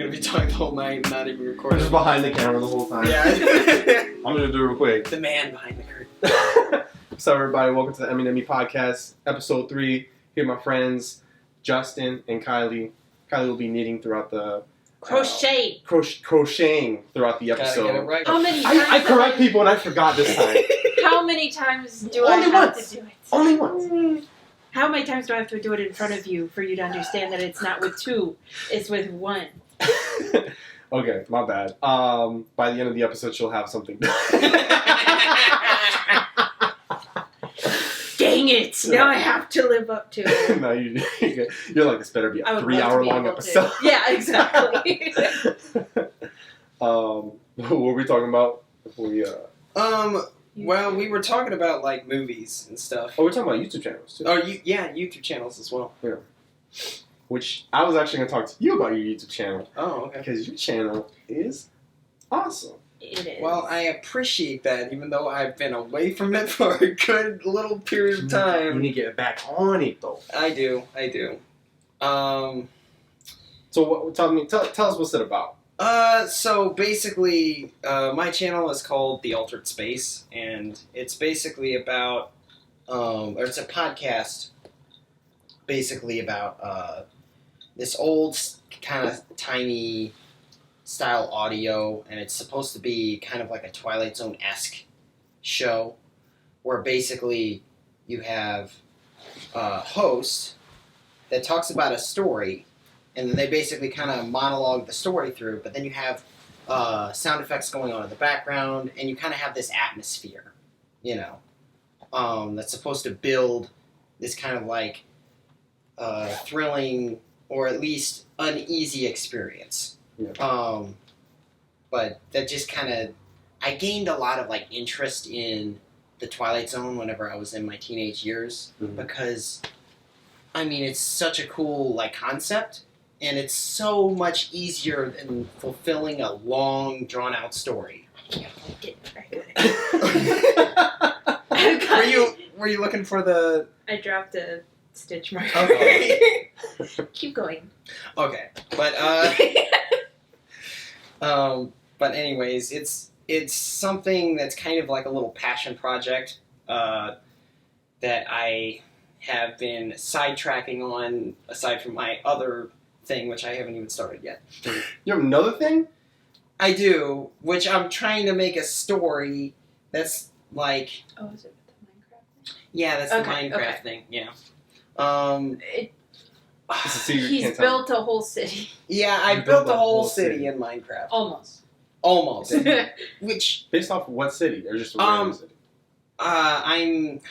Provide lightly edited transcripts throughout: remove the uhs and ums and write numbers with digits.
gonna be talking the whole night and not even I'm recording. just behind the camera the whole time. Yeah. I'm gonna do it real quick. The man behind the curtain. What's up, everybody? Welcome to the Emmy Podcast, episode 3. Here are my friends, Justin and Kylie. Kylie will be knitting throughout the... Crocheting throughout the episode. Gotta get it right. How many times? I correct people and I forgot this time. How many times do Only I have once. to do it? Only once. How many times do I have to do it in front of you for you to understand that it's not with two, it's with one? Okay, my bad. By the end of the episode, she'll have something. Dang it! Now I have to live up to it. No, you're like, this better be I a would 3-hour long love to be episode. able to. Yeah, exactly. What were we talking about before we... Well, we were talking about, like, movies and stuff. Oh, we're talking about YouTube channels, too. Oh, yeah, YouTube channels as well. Yeah. Which, I was actually going to talk to you about your YouTube channel. Oh, okay. Because your channel is awesome. It is. Well, I appreciate that, even though I've been away from it for a good little period of You time. need to get back on it, though. I do. So, tell us what's it about. So basically, my channel is called The Altered Space, and it's basically about, or it's a podcast, basically about, this old, kind of tiny style audio, and it's supposed to be kind of like a Twilight Zone-esque show, where basically you have a host that talks about a story, and then they basically kind of monologue the story through, but then you have sound effects going on in the background, and you kind of have this atmosphere, that's supposed to build this kind of like thrilling or at least uneasy experience. Yeah. But that just kind of, I gained a lot of like interest in the Twilight Zone whenever I was in my teenage years, because, I mean, it's such a cool like concept. And it's so much easier than fulfilling a long, drawn-out story. Were you looking for the... I dropped a stitch mark. Okay. Keep going. Okay. But anyways, it's something that's kind of like a little passion project that I have been sidetracking on, aside from my other thing, which I haven't even started yet. You have another thing? I do, which I'm trying to make a story that's like... Oh, is it with the Minecraft thing? Yeah, that's the Minecraft thing, yeah. It's a secret, He's can't tell built a whole city. Yeah, I built a whole city in Minecraft. Almost. Which... Based off of what city? Or just a random city? I'm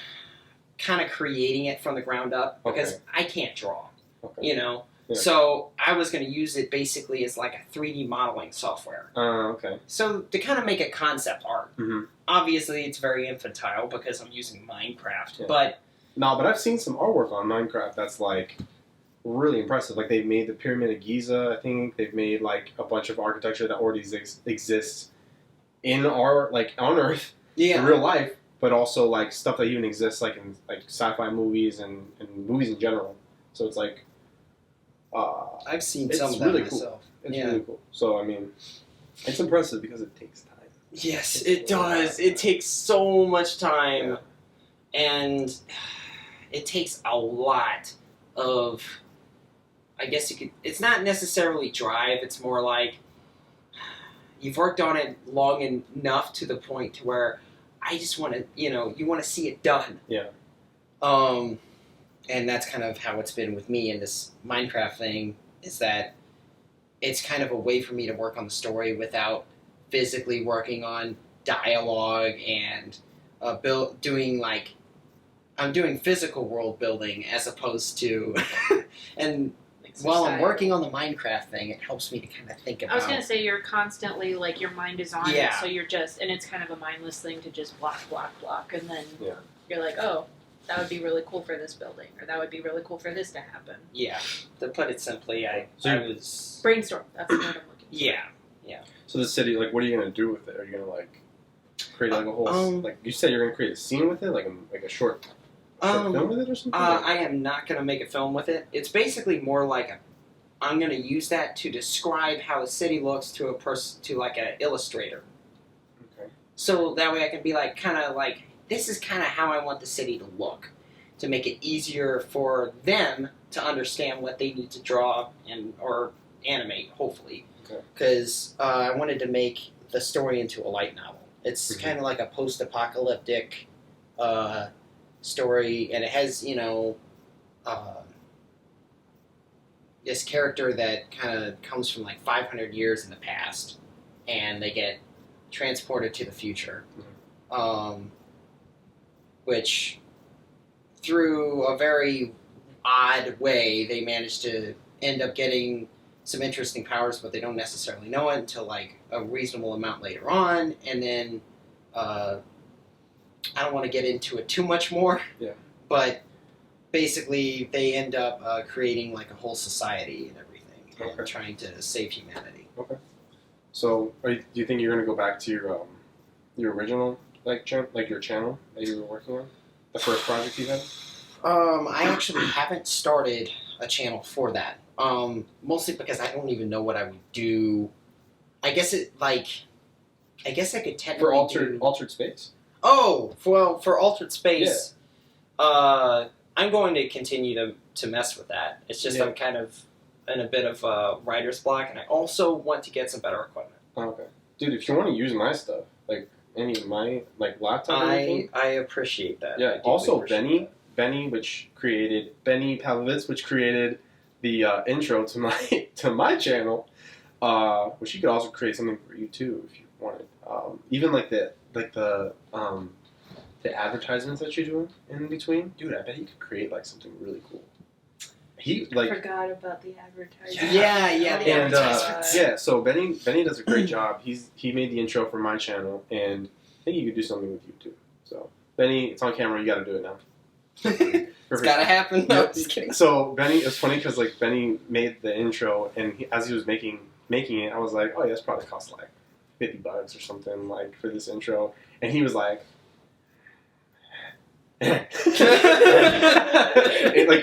kind of creating it from the ground up, because Okay. I can't draw, Okay. Yeah. So I was going to use it basically as like a 3D modeling software. Okay. So to kind of make a concept art. Mm-hmm. Obviously, it's very infantile because I'm using Minecraft, Yeah. but... No, but I've seen some artwork on Minecraft that's like really impressive. Like they've made the Pyramid of Giza, I think. They've made like a bunch of architecture that already exists in our, like on Earth, in real life, but also like stuff that even exists like in like sci-fi movies and movies in general. So it's like... I've seen it's some of that really myself. Cool. It's really cool. So, I mean, it's impressive because it takes time. Yes, it does. It takes so much time. Yeah. And it takes a lot of, I guess you could, it's not necessarily drive, it's more like you've worked on it long enough to the point to where I just want to, you want to see it done. Yeah. And that's kind of how it's been with me in this Minecraft thing, is that it's kind of a way for me to work on the story without physically working on dialogue and doing physical world building as opposed to, and while I'm working on the Minecraft thing, it helps me to kind of think about... I was going to say, you're constantly, like, your mind is on it, Yeah. so you're just, and it's kind of a mindless thing to just block, and then Yeah. you're like, oh, that would be really cool for this building, or that would be really cool for this to happen. Yeah. To put it simply, I was... Brainstorm, that's the word I'm looking for. Yeah. So the city, like, what are you going to do with it? Are you going to, like, create, like, a whole... like, you said you're going to create a scene with it? Like a short film with it or something? I am not going to make a film with it. It's basically more like I'm gonna use that to describe how the city looks to a person, to like an illustrator. Okay. So that way I can be like, kind of like, this is kind of how I want the city to look, to make it easier for them to understand what they need to draw or animate, hopefully. Okay. Because I wanted to make the story into a light novel. It's Mhm. kind of like a post-apocalyptic story, and it has, this character that kind of comes from like 500 years in the past, and they get transported to the future. Which, through a very odd way, they manage to end up getting some interesting powers, but they don't necessarily know it until like a reasonable amount later on. And then I don't want to get into it too much more. Yeah. But basically, they end up creating like a whole society and everything, and trying to save humanity. Okay. So, do you think you're gonna go back to your original like your channel that you were working on, the first project you had? I actually haven't started a channel for that. Mostly because I don't even know what I would do. I guess I could technically For altered space. Oh, well, for Altered Space, I'm going to continue to mess with that. It's just I'm kind of in a bit of a writer's block, and I also want to get some better equipment. Okay, dude, if you want to use my stuff, like any of my like laptop, I appreciate that. Yeah. Also, Benny Palovitz, which created the intro to my channel, which you could also create something for you too if you wanted. Even like the advertisements that you're doing in between, dude. I bet you could create like something really cool. I forgot about the advertising. Yeah, the and advertisements. so Benny does a great job. He made the intro for my channel, and I think you could do something with you too. So Benny, it's on camera. You got to do it now. It's gotta happen. No, just kidding. So Benny, it's funny because like Benny made the intro, and as he was making it, I was like, oh yeah, this probably cost like $50 or something like for this intro, and he was like. Like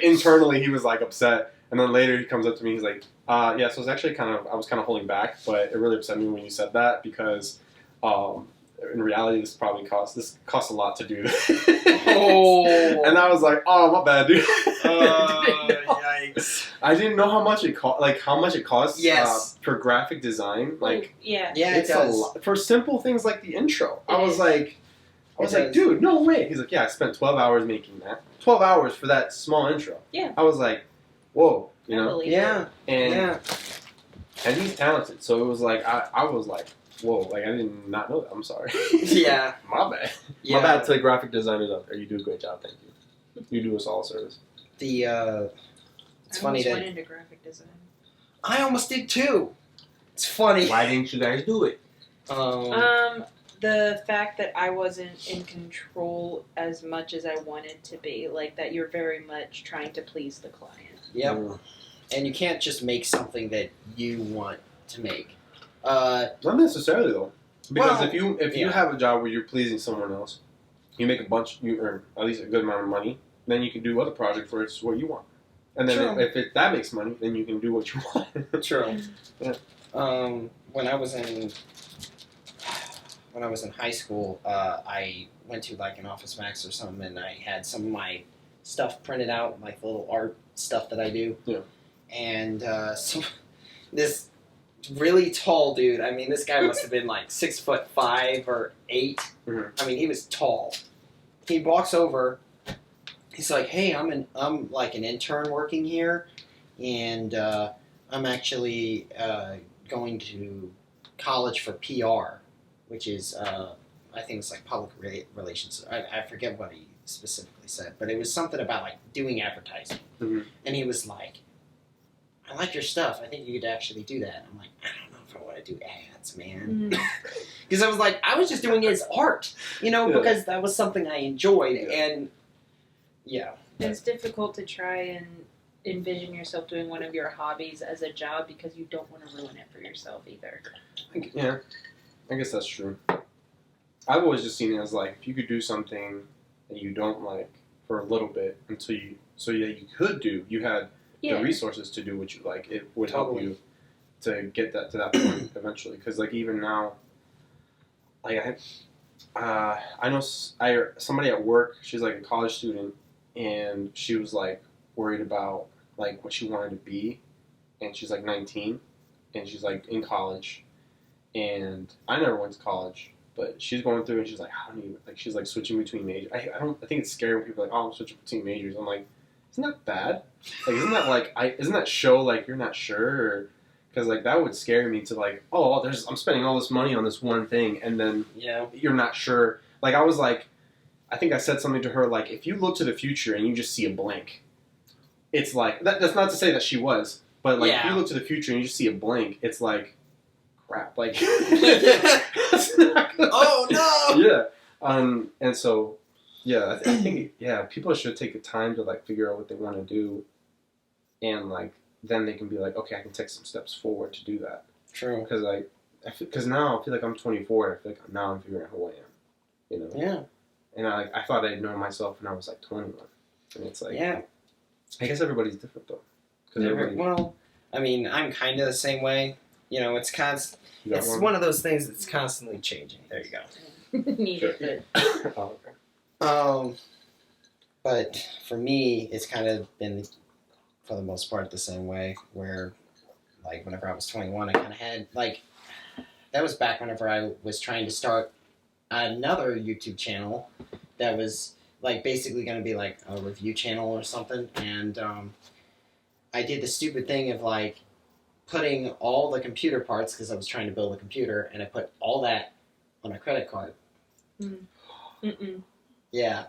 internally he was like upset, and then later he comes up to me, he's like yeah, so it's actually I was kind of holding back, but it really upset me when you said that because in reality this costs a lot to do this. And I was like, oh my bad, dude. Yikes. I didn't know how much it costs Yes. for graphic design, like yeah, it does. a lot for simple things like the intro. I was like, does. dude, no way. He's like, yeah, I spent 12 hours making that. 12 hours for that small intro. Yeah. I was like, whoa, you know? Yeah. And he's talented. So it was like, I was like, whoa, like I did not know that. I'm sorry. Yeah. My bad. Yeah. My bad to the graphic designers out there. You do a great job. Thank you. You do us all a service. It's funny I that went into graphic design. I almost did too. It's funny. Why didn't you guys do it? The fact that I wasn't in control as much as I wanted to be, like that you're very much trying to please the client. Yep. And you can't just make something that you want to make. Not necessarily though, because well, if you have a job where you're pleasing someone else, you make you earn at least a good amount of money. Then you can do other projects where it's what you want, and then if that makes money, then you can do what you want. True. Yeah. When I was in high school, I went to like an Office Max or something, and I had some of my stuff printed out, like the little art stuff that I do. Yeah. And so this really tall dude. I mean, this guy must have been like 6'5" or 8. Mm-hmm. I mean, he was tall. He walks over. He's like, "Hey, I'm like an intern working here, and I'm actually going to college for PR, which is I think it's like public relations. I forget what he specifically said, but it was something about like doing advertising." Mm-hmm. And he was like, "I like your stuff. I think you could actually do that." I'm like, "I don't know if I want to do ads, man," because I was like, I was just doing his art, because that was something I enjoyed, and it's difficult to try and envision yourself doing one of your hobbies as a job because you don't want to ruin it for yourself either. Yeah, I guess that's true. I've always just seen it as like if you could do something that you don't like for a little bit until you could do. You had the resources to do what you like. It would help you to get that to that point eventually. Because like even now, like I know somebody at work. She's like a college student, and she was like worried about like what she wanted to be, and she's like 19, and she's like in college, and I never went to college. But she's going through and she's like, how do you, like, she's like switching between majors. I think it's scary when people are like, oh, I'm switching between majors. I'm like, isn't that bad? Like, isn't that show like you're not sure? Because like that would scare me to like, oh, I'm spending all this money on this one thing and then you're not sure. Like I was like, I think I said something to her like, if you look to the future and you just see a blank, it's like, that's not to say that she was, but like if you look to the future and you just see a blank, it's like, crap. Like, oh no! Yeah. And so, I think people should take the time to like figure out what they want to do, and like then they can be like, okay, I can take some steps forward to do that. True. Because because now I feel like I'm 24, and I feel like now I'm figuring out who I am. You know. Yeah. And I thought I'd know myself when I was like 21, and it's like I guess everybody's different though. Well, I mean, I'm kind of the same way. You know, it's one of those things that's constantly changing. There you go. Needed it. Oh, okay. But for me, it's kind of been, for the most part, the same way. Where, like, whenever I was 21, I kind of had like, that was back whenever I was trying to start another YouTube channel that was like basically going to be like a review channel or something, and I did the stupid thing of like putting all the computer parts, because I was trying to build a computer, and I put all that on a credit card. Yeah.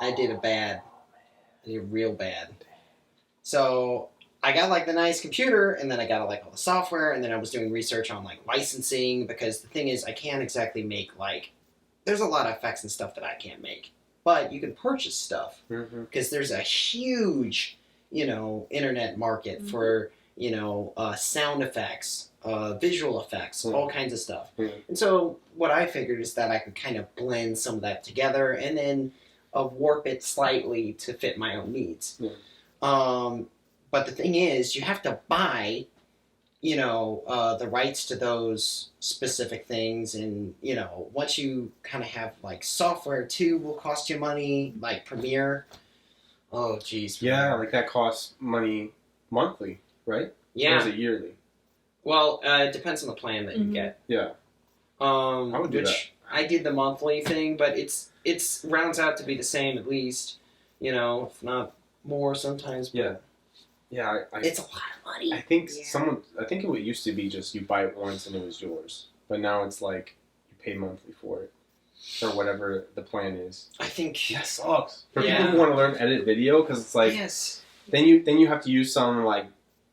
I did real bad. So I got like the nice computer, and then I got like all the software, and then I was doing research on like licensing, because the thing is I can't exactly make like, there's a lot of effects and stuff that I can't make. But you can purchase stuff, because there's a huge, internet market for sound effects, visual effects, all kinds of stuff. And so what I figured is that I could kind of blend some of that together and then warp it slightly to fit my own needs. But the thing is, you have to buy, the rights to those specific things. And, once you kind of have like software too will cost you money, like Premiere. Oh, geez. Yeah, like that costs money monthly. Right? Yeah. Or is it yearly? Well, it depends on the plan that you get. Yeah. I would do that. I did the monthly thing, but it's rounds out to be the same at least, if not more sometimes. But yeah. It's a lot of money. I think it used to be just you buy it once and it was yours, but now it's like you pay monthly for it, or whatever the plan is. I think that sucks for people who want to learn edit video, because it's like then you have to use some like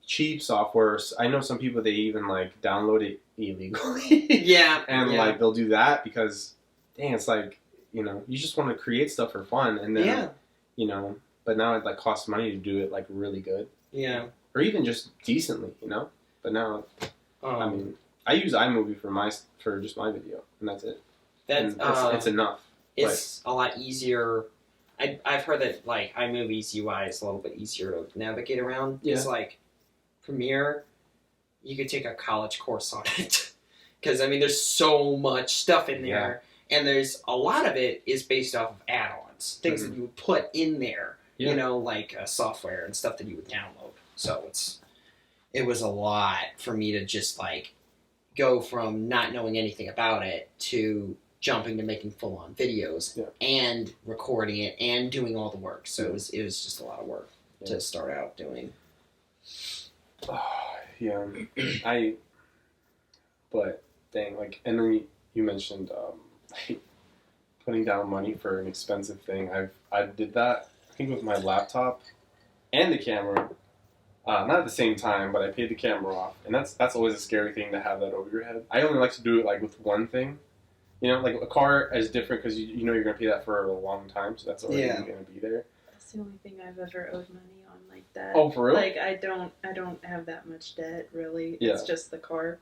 cheap software. I know some people, they even like download it illegally. And like they'll do that because dang, it's like, you just want to create stuff for fun, and then but now it like costs money to do it like really good. Or even just decently, But now I mean, I use iMovie for just my video, and that's it. It's enough. It's a lot easier. I've heard that like iMovie's UI is a little bit easier to navigate around. It's like Premiere, you could take a college course on it, because I mean there's so much stuff in there, and there's a lot of it is based off of add-ons, things that you would put in there, like software and stuff that you would download. So it was a lot for me to just like go from not knowing anything about it to jumping to making full-on videos and recording it and doing all the work. So it was just a lot of work to start out doing. But dang, like, and then you mentioned like putting down money for an expensive thing. I did that, I think, with my laptop and the camera, not at the same time, but I paid the camera off, and that's always a scary thing to have that over your head. I only like to do it like with one thing, like a car is different because you're gonna pay that for a long time, so that's already gonna be there. That's the only thing I've ever owed money on like that. Oh, for real? Like I don't have that much debt really. It's just the car.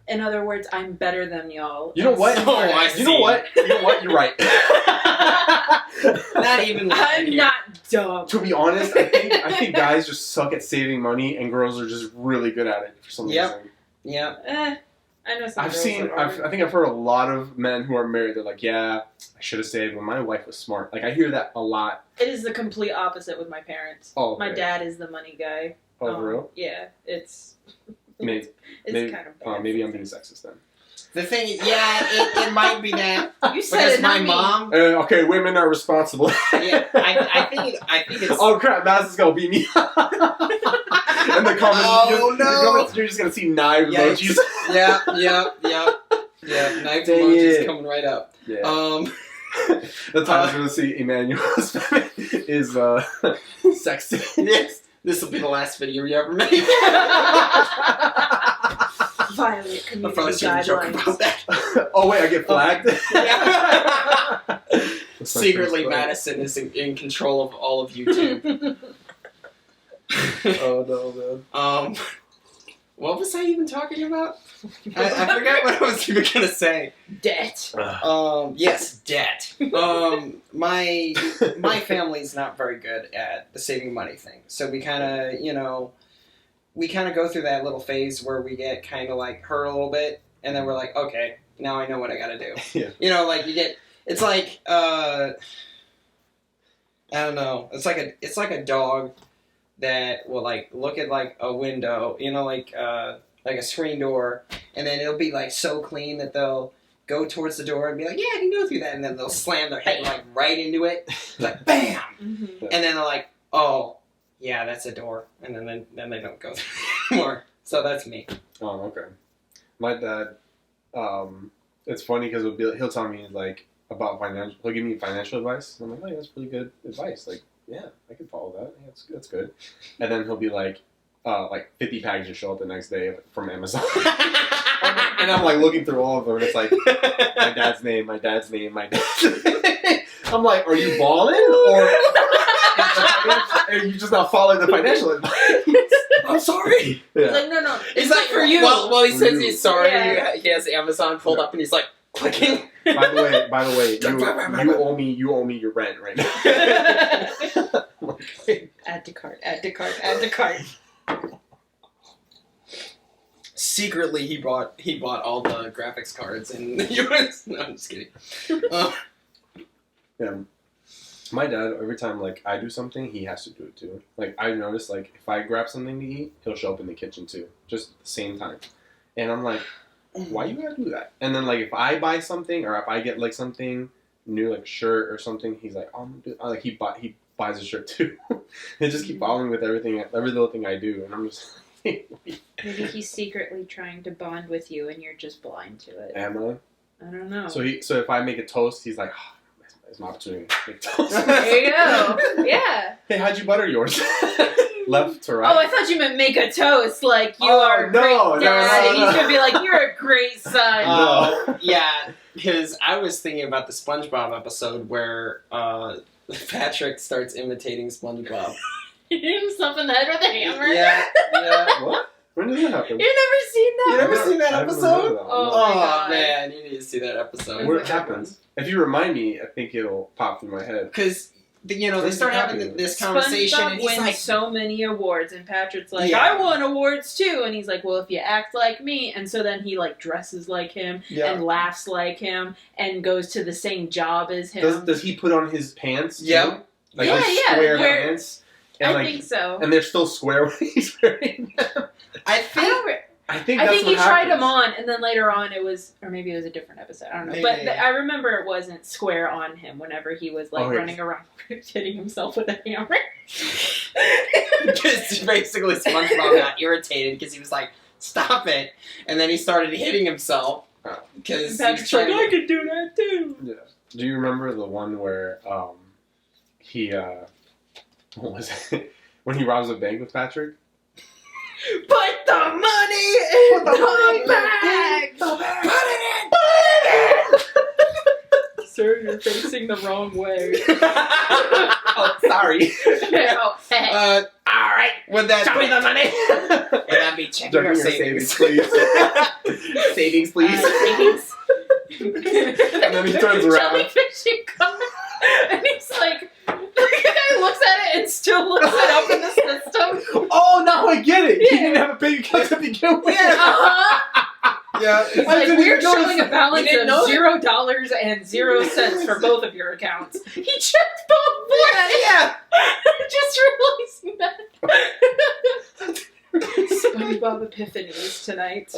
In other words, I'm better than y'all. You know what? You know what? You're right. Not even. I'm not dumb. To be honest, I think guys just suck at saving money, and girls are just really good at it for some reason. Yeah. I know some I girls think I've heard a lot of men who are married. They're like, yeah, I should have saved, but my wife was smart. Like I hear that a lot. It is the complete opposite with my parents. Oh, okay. My dad is the money guy. Oh, for real? Yeah, it's maybe, kind of bad. maybe I'm being sexist then. The thing, it might be that. You said because it, my not me. mom. Okay, women are responsible. Yeah, I think it's. Oh crap! Mass is gonna beat me. In the comments, Oh, no. The comments, you're just gonna see knife emojis. Yeah. Knife emojis coming right up. Yeah. The times we're gonna see Emmanuel's is sexy. Yes. This will be the last video you ever make. Violate I'll probably community should joke about guidelines. that. Oh wait, I get flagged. Yeah. That's my Secretly, first Madison is in control of all of YouTube. Oh no, man. What was I even talking about? I forgot what I was even gonna say. Debt. Yes, debt. My family's not very good at the saving money thing, so we kind of go through that little phase where we get kind of like hurt a little bit, and then we're like, okay, now I know what I gotta do. Yeah. It's like I don't know. It's like a dog that will like look at like a window, like a screen door, and then it'll be like so clean that they'll go towards the door and be like, yeah, I can go through that, and then they'll slam their head like right into it, like bam, Mm-hmm. and then they're like, oh, yeah, that's a door, and then they don't go through anymore. So that's me. Oh, okay. My dad, it's funny because he'll tell me like about financial. He'll give me financial advice. And I'm like, oh, yeah, that's really good advice. Like, yeah, I can follow that. Yeah, that's good. And then he'll be like 50 packages show up the next day from Amazon. And I'm like looking through all of them, and it's like my dad's name. I'm like, are you balling or are you just not following the financial advice? I'm sorry. Yeah. He's like, no. He's It's like, for you. Well, he says he's sorry. Yeah. He has Amazon pulled up, and he's like clicking. By the way, you owe me your rent right now. Add to cart. Secretly, he bought all the graphics cards in the US. No, I'm just kidding. Yeah. My dad, every time like I do something, he has to do it too. Like I notice, like if I grab something to eat, he'll show up in the kitchen too, just at the same time. And I'm like, why you gotta do that? And then like if I buy something or if I get like something new, like a shirt or something, he's like, oh, like he buys a shirt too. They just keep following with every little thing I do, and I'm just. Maybe he's secretly trying to bond with you, and you're just blind to it. Am I? I don't know. So if I make a toast, he's like, oh, it's my opportunity to make toast. There you go. Yeah. Hey, how'd you butter yours? Left to right? Oh, I thought you meant make a toast. Like you are a great dad, and he's gonna be like, you're a great son. Yeah, because I was thinking about the SpongeBob episode where Patrick starts imitating SpongeBob. He hit himself in the head with a hammer. Yeah. What? When did that happen? You've never seen that? You never seen that episode? Oh my God. Man, you need to see that episode. What happens? If you remind me, I think it'll pop through my head. Because they start having this conversation, SpongeBob and he's wins like, so many awards, and Patrick's like, Yeah. I won awards too, and he's like, well, if you act like me, and so then he like dresses like him and laughs like him and goes to the same job as him. Does he put on his pants? Too? Yep. Like Yeah, those yeah, square where- pants. And I think so. And they're still square when he's wearing them. I think that's he what tried happens. them on, and then later on it was, or maybe it was a different episode. I don't know, Maybe. but I remember it wasn't square on him whenever he was like Oh, yes. running around hitting himself with a hammer. Because basically SpongeBob got irritated because he was like, stop it. And then he started hitting himself. Because Patrick's like, I could do that too. Yeah. Do you remember the one where he what was it? When he robs a bank with Patrick? Put the money in the bag! Put it in! Sir, you're facing the wrong way. Oh, sorry. Oh, hey. Alright, with that. Show me the money! And I'd be checking our savings. please. Savings, please. Savings. And then he turns around. Jellyfishing car. And he's like, the guy looks at it and still looks it up in the system. Oh, now I get it. Yeah. You didn't have a bank account to begin with. Yeah. It's I like, didn't we're even notice showing a that. balance You didn't know of $0 and 0 cents for both of your accounts. He checked both boards. Yeah. Just realizing that. SpongeBob epiphanies tonight.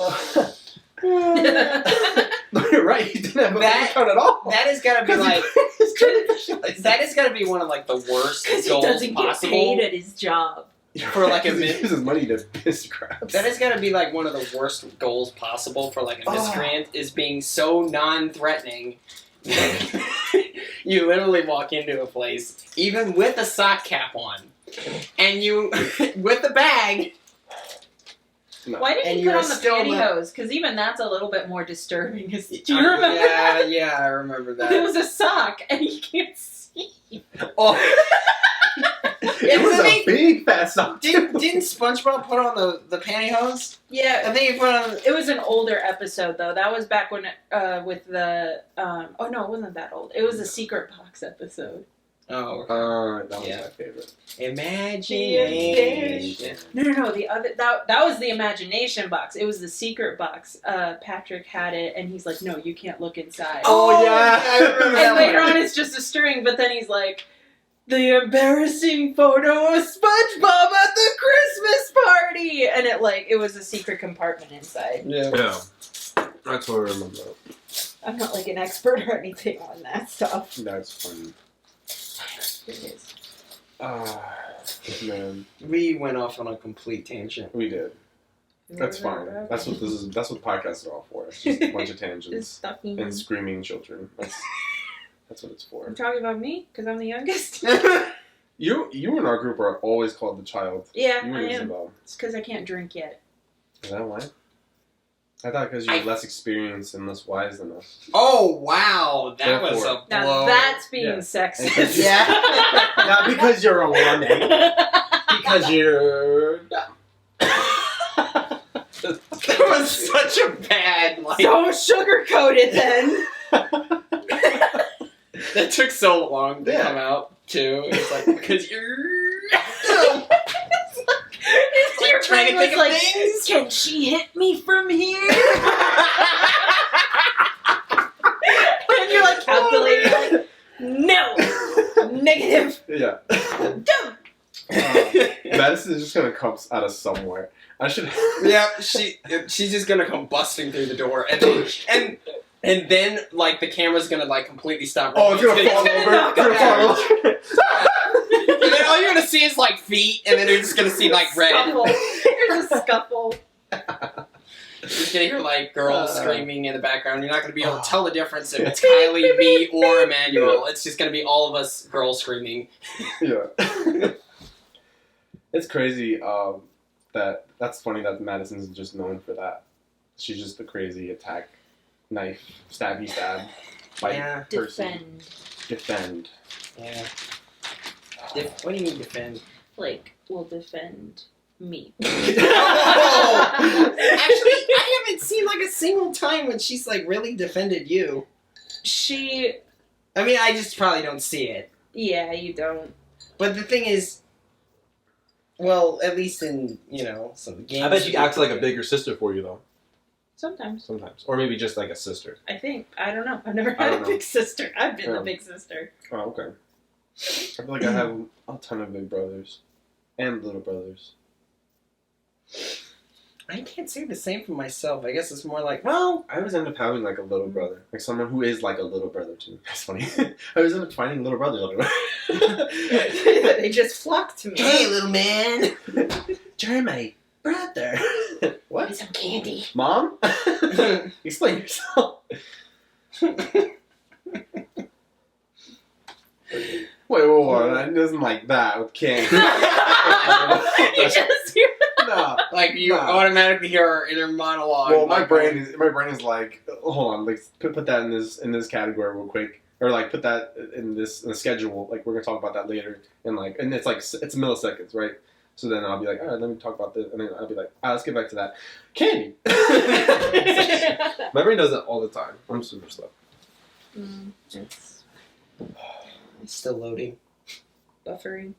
No, you're right. You didn't have a That- bank account at all. That is gotta be like. That is gotta be one of like the worst Because he goals doesn't get possible. paid at his job. For like a He minute. uses money to piss crabs. That is gotta be like one of the worst goals possible for like a miscreant is being so non-threatening. You literally walk into a place, even with a sock cap on, and you with the bag. No. Why And didn't you you're put on the still pantyhose? Because even that's a little bit more disturbing. Do you remember Yeah, that? yeah, I remember It that. was a sock, and he can't see. Oh. It was a big fat sock. Didn't SpongeBob put on the pantyhose? Yeah, I think he put on. it was an older episode though. That was back when with the oh no, it wasn't that old. It was a secret box episode. Oh, That was my favorite. imagination. No. The other that was the imagination box. It was the secret box. Patrick had it, and he's like, "No, you can't look inside." Oh, yeah. I remember that And later one. on, it's just a string. But then he's like, "The embarrassing photo of SpongeBob at the Christmas party," and it was a secret compartment inside. Yeah. Yeah. I totally remember that. I'm not like an expert or anything on that stuff. That's funny. It is. Man. We went off on a complete tangent. We did. That's fine. That's what this is. That's what podcasts are all for. It's just a bunch of Just tangents stuffing. and screaming children. That's what it's for. I'm talking about me because I'm the youngest. You in our group are always called the child. Yeah, You I and am. Isabel. It's because I can't drink yet. Is that why? I thought because you're less experienced and less wise than us. Oh wow, that was Therefore. a Now blow. that's being Yeah. sexist. Yeah. Not because you're a woman. Because you're. That was such a bad like. So sugar-coated then. That took so long to Yeah. come out too. It's like because you're. Your trying to brain think was of like, things. can she hit me from here? And you're like calculating, like, no, negative, Yeah. dumb. Madison is just gonna come out of somewhere. I should. Yeah, she's just gonna come busting through the door, and then like the camera's gonna like completely stop. Oh, it's gonna fall over. knock It's gonna fall out. over. And then all you're gonna see is like feet, and then you're just gonna see like red. Scuffle. There's a scuffle. You're just gonna hear like girls screaming in the background. You're not gonna be able to tell the difference if it's Beep, Kylie, beep, me, beep, or beep, Emmanuel. It's just gonna be all of us girls screaming. Yeah. It's crazy. That's funny that Madison's just known for that. She's just the crazy attack, knife, stabby stab, bite Yeah. person. Defend. Yeah. What do you mean defend? Like, will defend me. Actually, I haven't seen like a single time when she's like really defended you. She, I mean, I just probably don't see it. yeah, you don't. But the thing is, well, at least in, some games. I bet she acts like a bigger sister for you though. Sometimes. Sometimes, or maybe just like a sister. I think. I don't know. I've never I had don't a know. big sister. I've been Yeah. the big sister. Oh, okay. I feel like I have a ton of big brothers and little brothers. I can't say the same for myself. I guess it's more like, well, I always end up having like a little brother, like someone who is like a little brother to me. That's funny. I always end up finding little brothers everywhere. They just flock to me. hey, little man. You're my brother. What? Some candy. Mom? Explain yourself. Wait, it doesn't like that with candy. You just hear No. Like you Nah. automatically hear our inner monologue. Well, my like, brain is like, hold on, like put that in this category real quick, or like put that in the schedule. Like we're gonna talk about that later, and it's like it's milliseconds, right? So then I'll be like, all right, let me talk about this, and then I'll be like, all right, let's get back to that candy. My brain does that all the time. I'm super slow. It's It's still loading. buffering.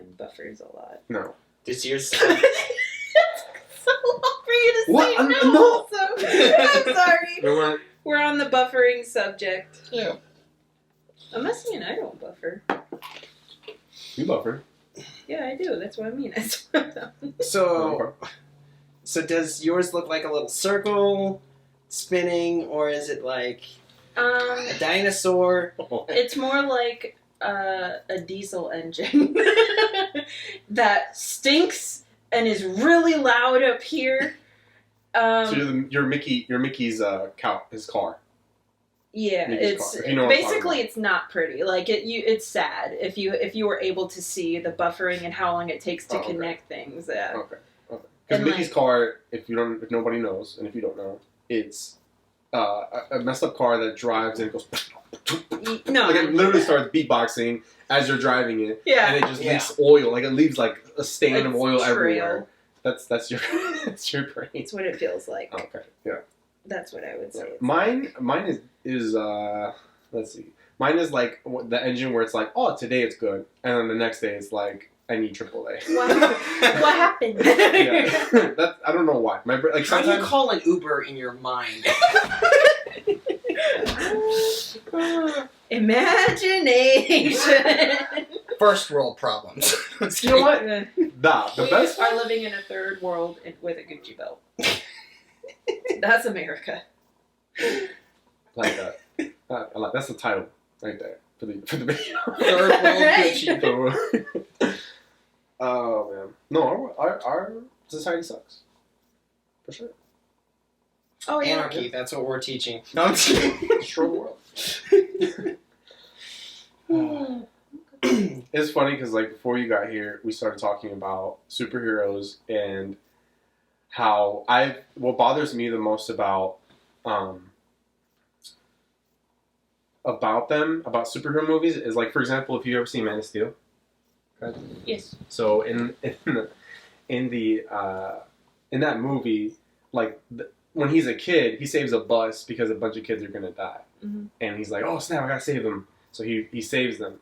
mine buffers a lot. No. Does yours? So long for you to What? say no. No. Also. I'm sorry. You know what? We're on the buffering subject. Yeah. I'm not saying I don't buffer. You buffer. Yeah, I do. That's what I mean. So does yours look like a little circle spinning, or is it like a dinosaur? It's more like a diesel engine that stinks and is really loud up here. So you're Mickey's his car. Yeah, Mickey's it's car, if you know what I'm talking basically about. it's not pretty. Like it's sad if you were able to see the buffering and how long it takes to okay. connect things. Yeah. Okay. Because And, Mickey's like- car, if nobody knows, and if you don't know, it's a messed up car that drives and it goes. No. Like it literally starts beatboxing as you're driving it, Yeah. and it just leaks oil. Like it leaves like a stain of It's oil trail. everywhere. That's your that's your brain. It's what it feels like. Okay, yeah. That's what I would say. Mine is let's see. Mine is like the engine where it's like, oh, today it's good, and then the next day it's like, I need AAA. What happened? Yeah, I don't know why. My like How do you sometimes call an Uber in your mind? Imagination. First world problems. you know what? The We best are living in a third world with a Gucci belt. That's America. like that. That's the title right there for the video. Third world Gucci. Oh man, no, our society sucks for sure. Oh yeah. Anarchy, that's what we're teaching. No, I'm kidding. Destroy the world. It's funny because like before you got here, we started talking about superheroes and how what bothers me the most about superhero movies is like, for example, if you ever seen Man of Steel. Okay. Yes. So in that movie, like when he's a kid, he saves a bus because a bunch of kids are gonna die, and he's like, "Oh snap, I gotta save them." So he saves them,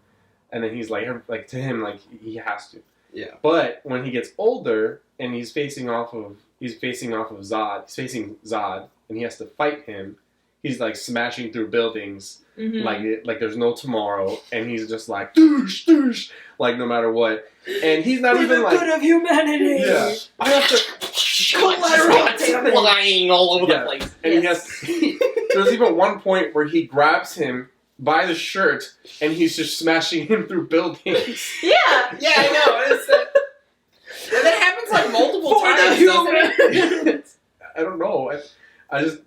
and then he's like to him like he has to. Yeah. But when he gets older and he's facing off of Zod, and he has to fight him, he's like smashing through buildings like there's no tomorrow, and he's just like doosh doosh, like no matter what, and he's not even like good of humanity. yeah. I have to. Flying all over Yeah. the place. And he has. There's even one point where he grabs him by the shirt and he's just smashing him through buildings. Yeah. Yeah, I know. And that happens like multiple For the times, doesn't it? I don't know. I just.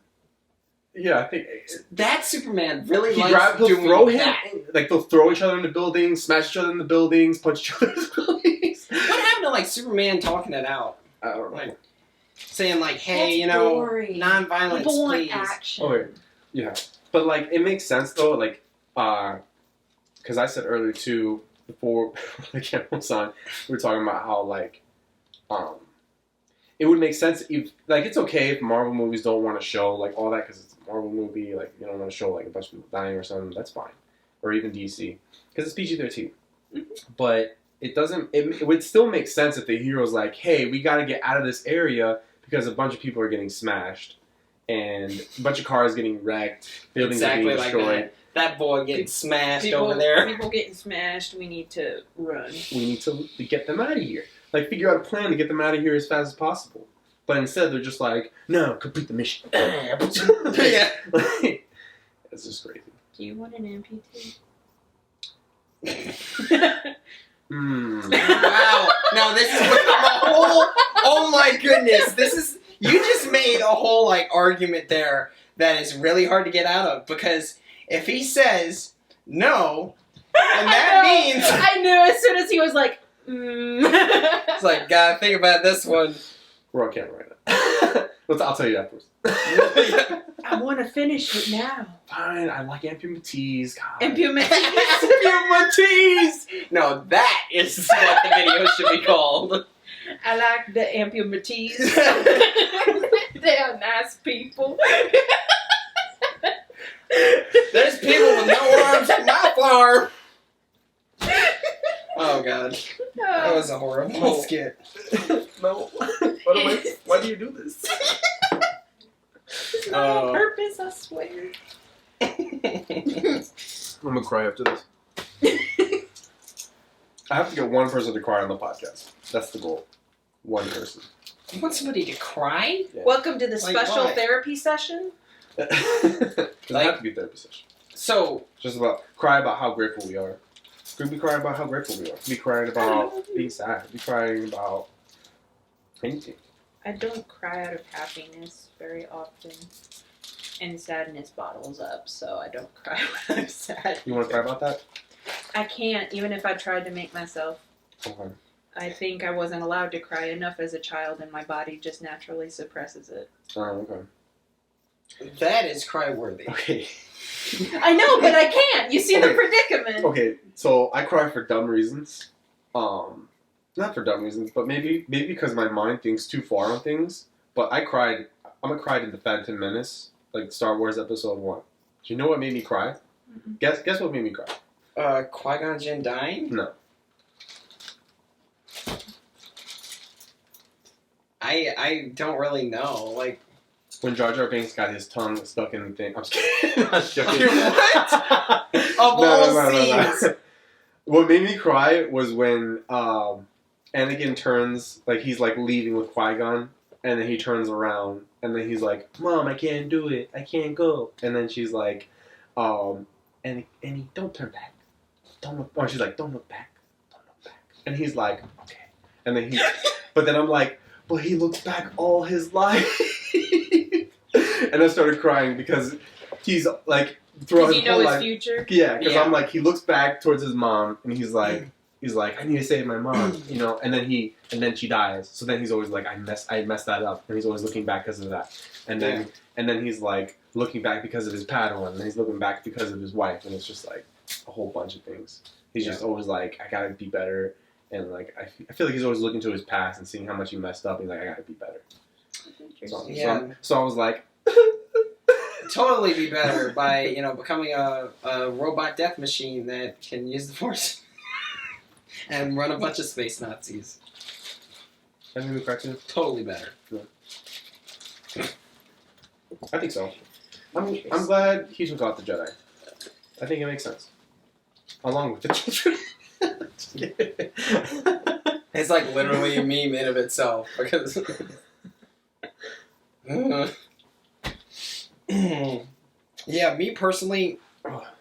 Yeah, I think That Superman really he'll likes doing throw him that. like they'll throw each other into buildings, smash each other into buildings, punch each other into buildings. What happened to like Superman talking it out? I don't know. Like saying like, hey, That's you know, boring. non-violence, People want please. action. Okay. Yeah, but like it makes sense though, like because I said earlier too before the camera was on, we were talking about how like it would make sense if like it's okay if Marvel movies don't want to show like all that because it's a Marvel movie, like you don't want to show like a bunch of people dying or something. That's fine, or even DC because it's PG-13. But it doesn't. It would still make sense if the hero's like, hey, we got to get out of this area because a bunch of people are getting smashed. And a bunch of cars getting wrecked, buildings Exactly are being like destroyed. that boy getting smashed over there. People getting smashed. We need to run. We need to get them out of here. Like, figure out a plan to get them out of here as fast as possible. But instead, they're just like, no, complete the mission. Yeah. Like, it's just crazy. Do you want an amputee? Wow. Now this has become a whole. Oh my goodness. This is. You just made a whole like argument there that is really hard to get out of because if he says no, then that means I knew as soon as he was like, it's like gotta think about this one. We're on camera right now. I'll tell you afterwards. I want to finish it now. Fine, I like amputees. God. Amputees. No, that is what the video should be called. I like the amputees. They are nice people. There's people with no arms on my farm. Oh god. Oh That was a horrible No. skit. No. Why do you do this? It's not on purpose, I swear. I'm gonna cry after this. I have to get one person to cry on the podcast. That's the goal. One person. You want somebody to cry? Yeah. Welcome to the Like special what? therapy session. Doesn't have to be a therapy session. So, Just cry about how grateful we are. Could be crying about how grateful we are. Could be crying about being sad. Could be crying about anything. I don't cry out of happiness very often. And sadness bottles up, so I don't cry when I'm sad. You want to cry about that? I can't, even if I tried to make myself. Okay. I think I wasn't allowed to cry enough as a child, and my body just naturally suppresses it. Oh, okay. that is cry-worthy. Okay. I know, but I can't. You see the Okay. predicament. Okay, so I cry for dumb reasons. Not for dumb reasons, but maybe because my mind thinks too far on things. But I'm gonna cry in the Phantom Menace, like Star Wars Episode 1. Do you know what made me cry? Mm-mm. Guess what made me cry? Qui-Gon Jinn dying? No. I don't really know. Like, When Jar Jar Binks got his tongue stuck in the thing. I'm just kidding. I'm just joking. What? Of all scenes. What made me cry was when Anakin turns, like he's like leaving with Qui-Gon, and then he turns around, and then he's like, "Mom, I can't do it. I can't go." And then she's like, Annie, don't turn back. Don't look. Oh, she's like, "Don't look back. Don't look back." And he's like, "Okay." And then but then I'm like, "But he looks back all his life." And I started crying because he's like throughout Does his he know whole his life. future? Yeah, because Yeah. I'm like, he looks back towards his mom, and he's like, I need to save my mom, you know. And then she dies. So then he's always like, I messed that up, and he's always looking back because of that. And then he's like looking back because of his Padawan, and then he's looking back because of his wife, and it's just like a whole bunch of things. He's just always like, I gotta be better, and like I feel like he's always looking to his past and seeing how much he messed up. And he's like, I gotta be better. So I was like. Totally be better by, becoming a robot death machine that can use the Force and run a bunch of space Nazis. That made me cry too. Totally better. I think so. I'm glad he took out the Jedi. I think it makes sense. Along with the children. It's like literally a meme in of itself because. Yeah, me personally,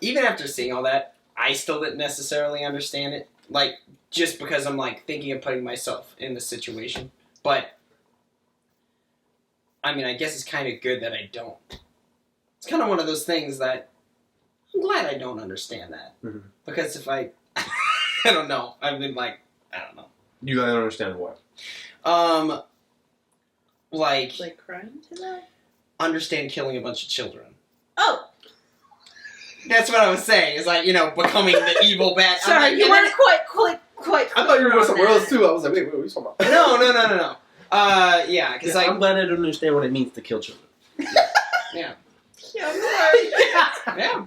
even after seeing all that, I still didn't necessarily understand it. Like, just because I'm like thinking of putting myself in the situation. But I mean, I guess it's kind of good that I don't. It's kind of one of those things that I'm glad I don't understand that. Mm-hmm. Because if I don't know. I've been like, I don't know. You gotta understand what? Like crying to that? Understand killing a bunch of children. Oh! That's what I was saying. It's like, becoming the evil bad. I'm Sorry, like, you and weren't quite I thought you were going clear somewhere on else too. I was like, wait, what are you talking about? No. Yeah, because I'm glad I don't understand what it means to kill children. yeah. Yeah, I'm sorry. Yeah.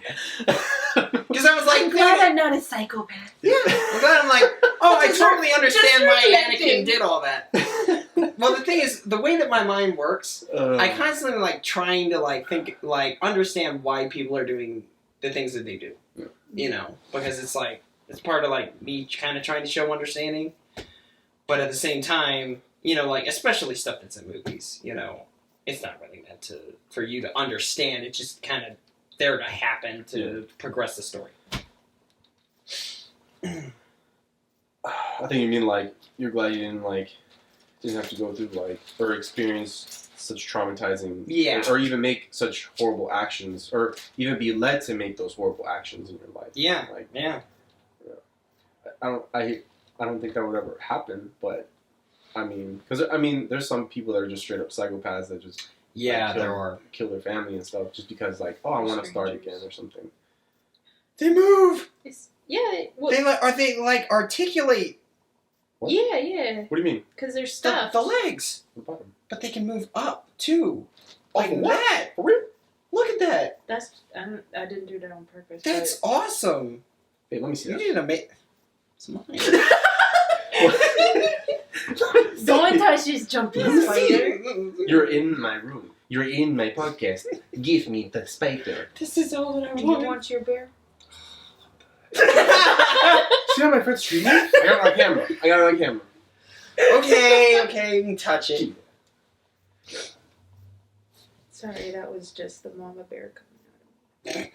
Because I was like, I'm glad I'm not a psychopath. yeah. I'm glad I'm like, oh, I Just totally understand why reflecting. Anakin did all that. Well, the thing is, the way that my mind works, I constantly like trying to like think, like understand why people are doing the things that they do. Yeah. Because it's like, it's part of like me kind of trying to show understanding. But at the same time, like, especially stuff that's in movies, it's not really meant for you to understand. It's just kind of there to happen to progress the story. I think you mean like you're glad you didn't have to go through or experience such traumatizing or even make such horrible actions or even be led to make those horrible actions in your life. Yeah. I don't think that would ever happen, but because there's some people that are just straight up psychopaths that just There are. kill their family and stuff just because I want to start again or something. They move. Well, They articulate What? yeah. What do you mean? Because there's stuff. the legs, The bottom. but they can move up too, like Oh, what? that. For real? Look at that. I didn't do that on purpose. That's awesome. Hey, let me see You that. need to make. It's mine. Wait, Don't touch this jumpy spider. You're in my room. You're in my podcast. Give me the spider. This is all that I Do you want. want your bear? See how my friend's streaming? I got it on camera. Okay, you can touch it. Sorry, that was just the mama bear coming out.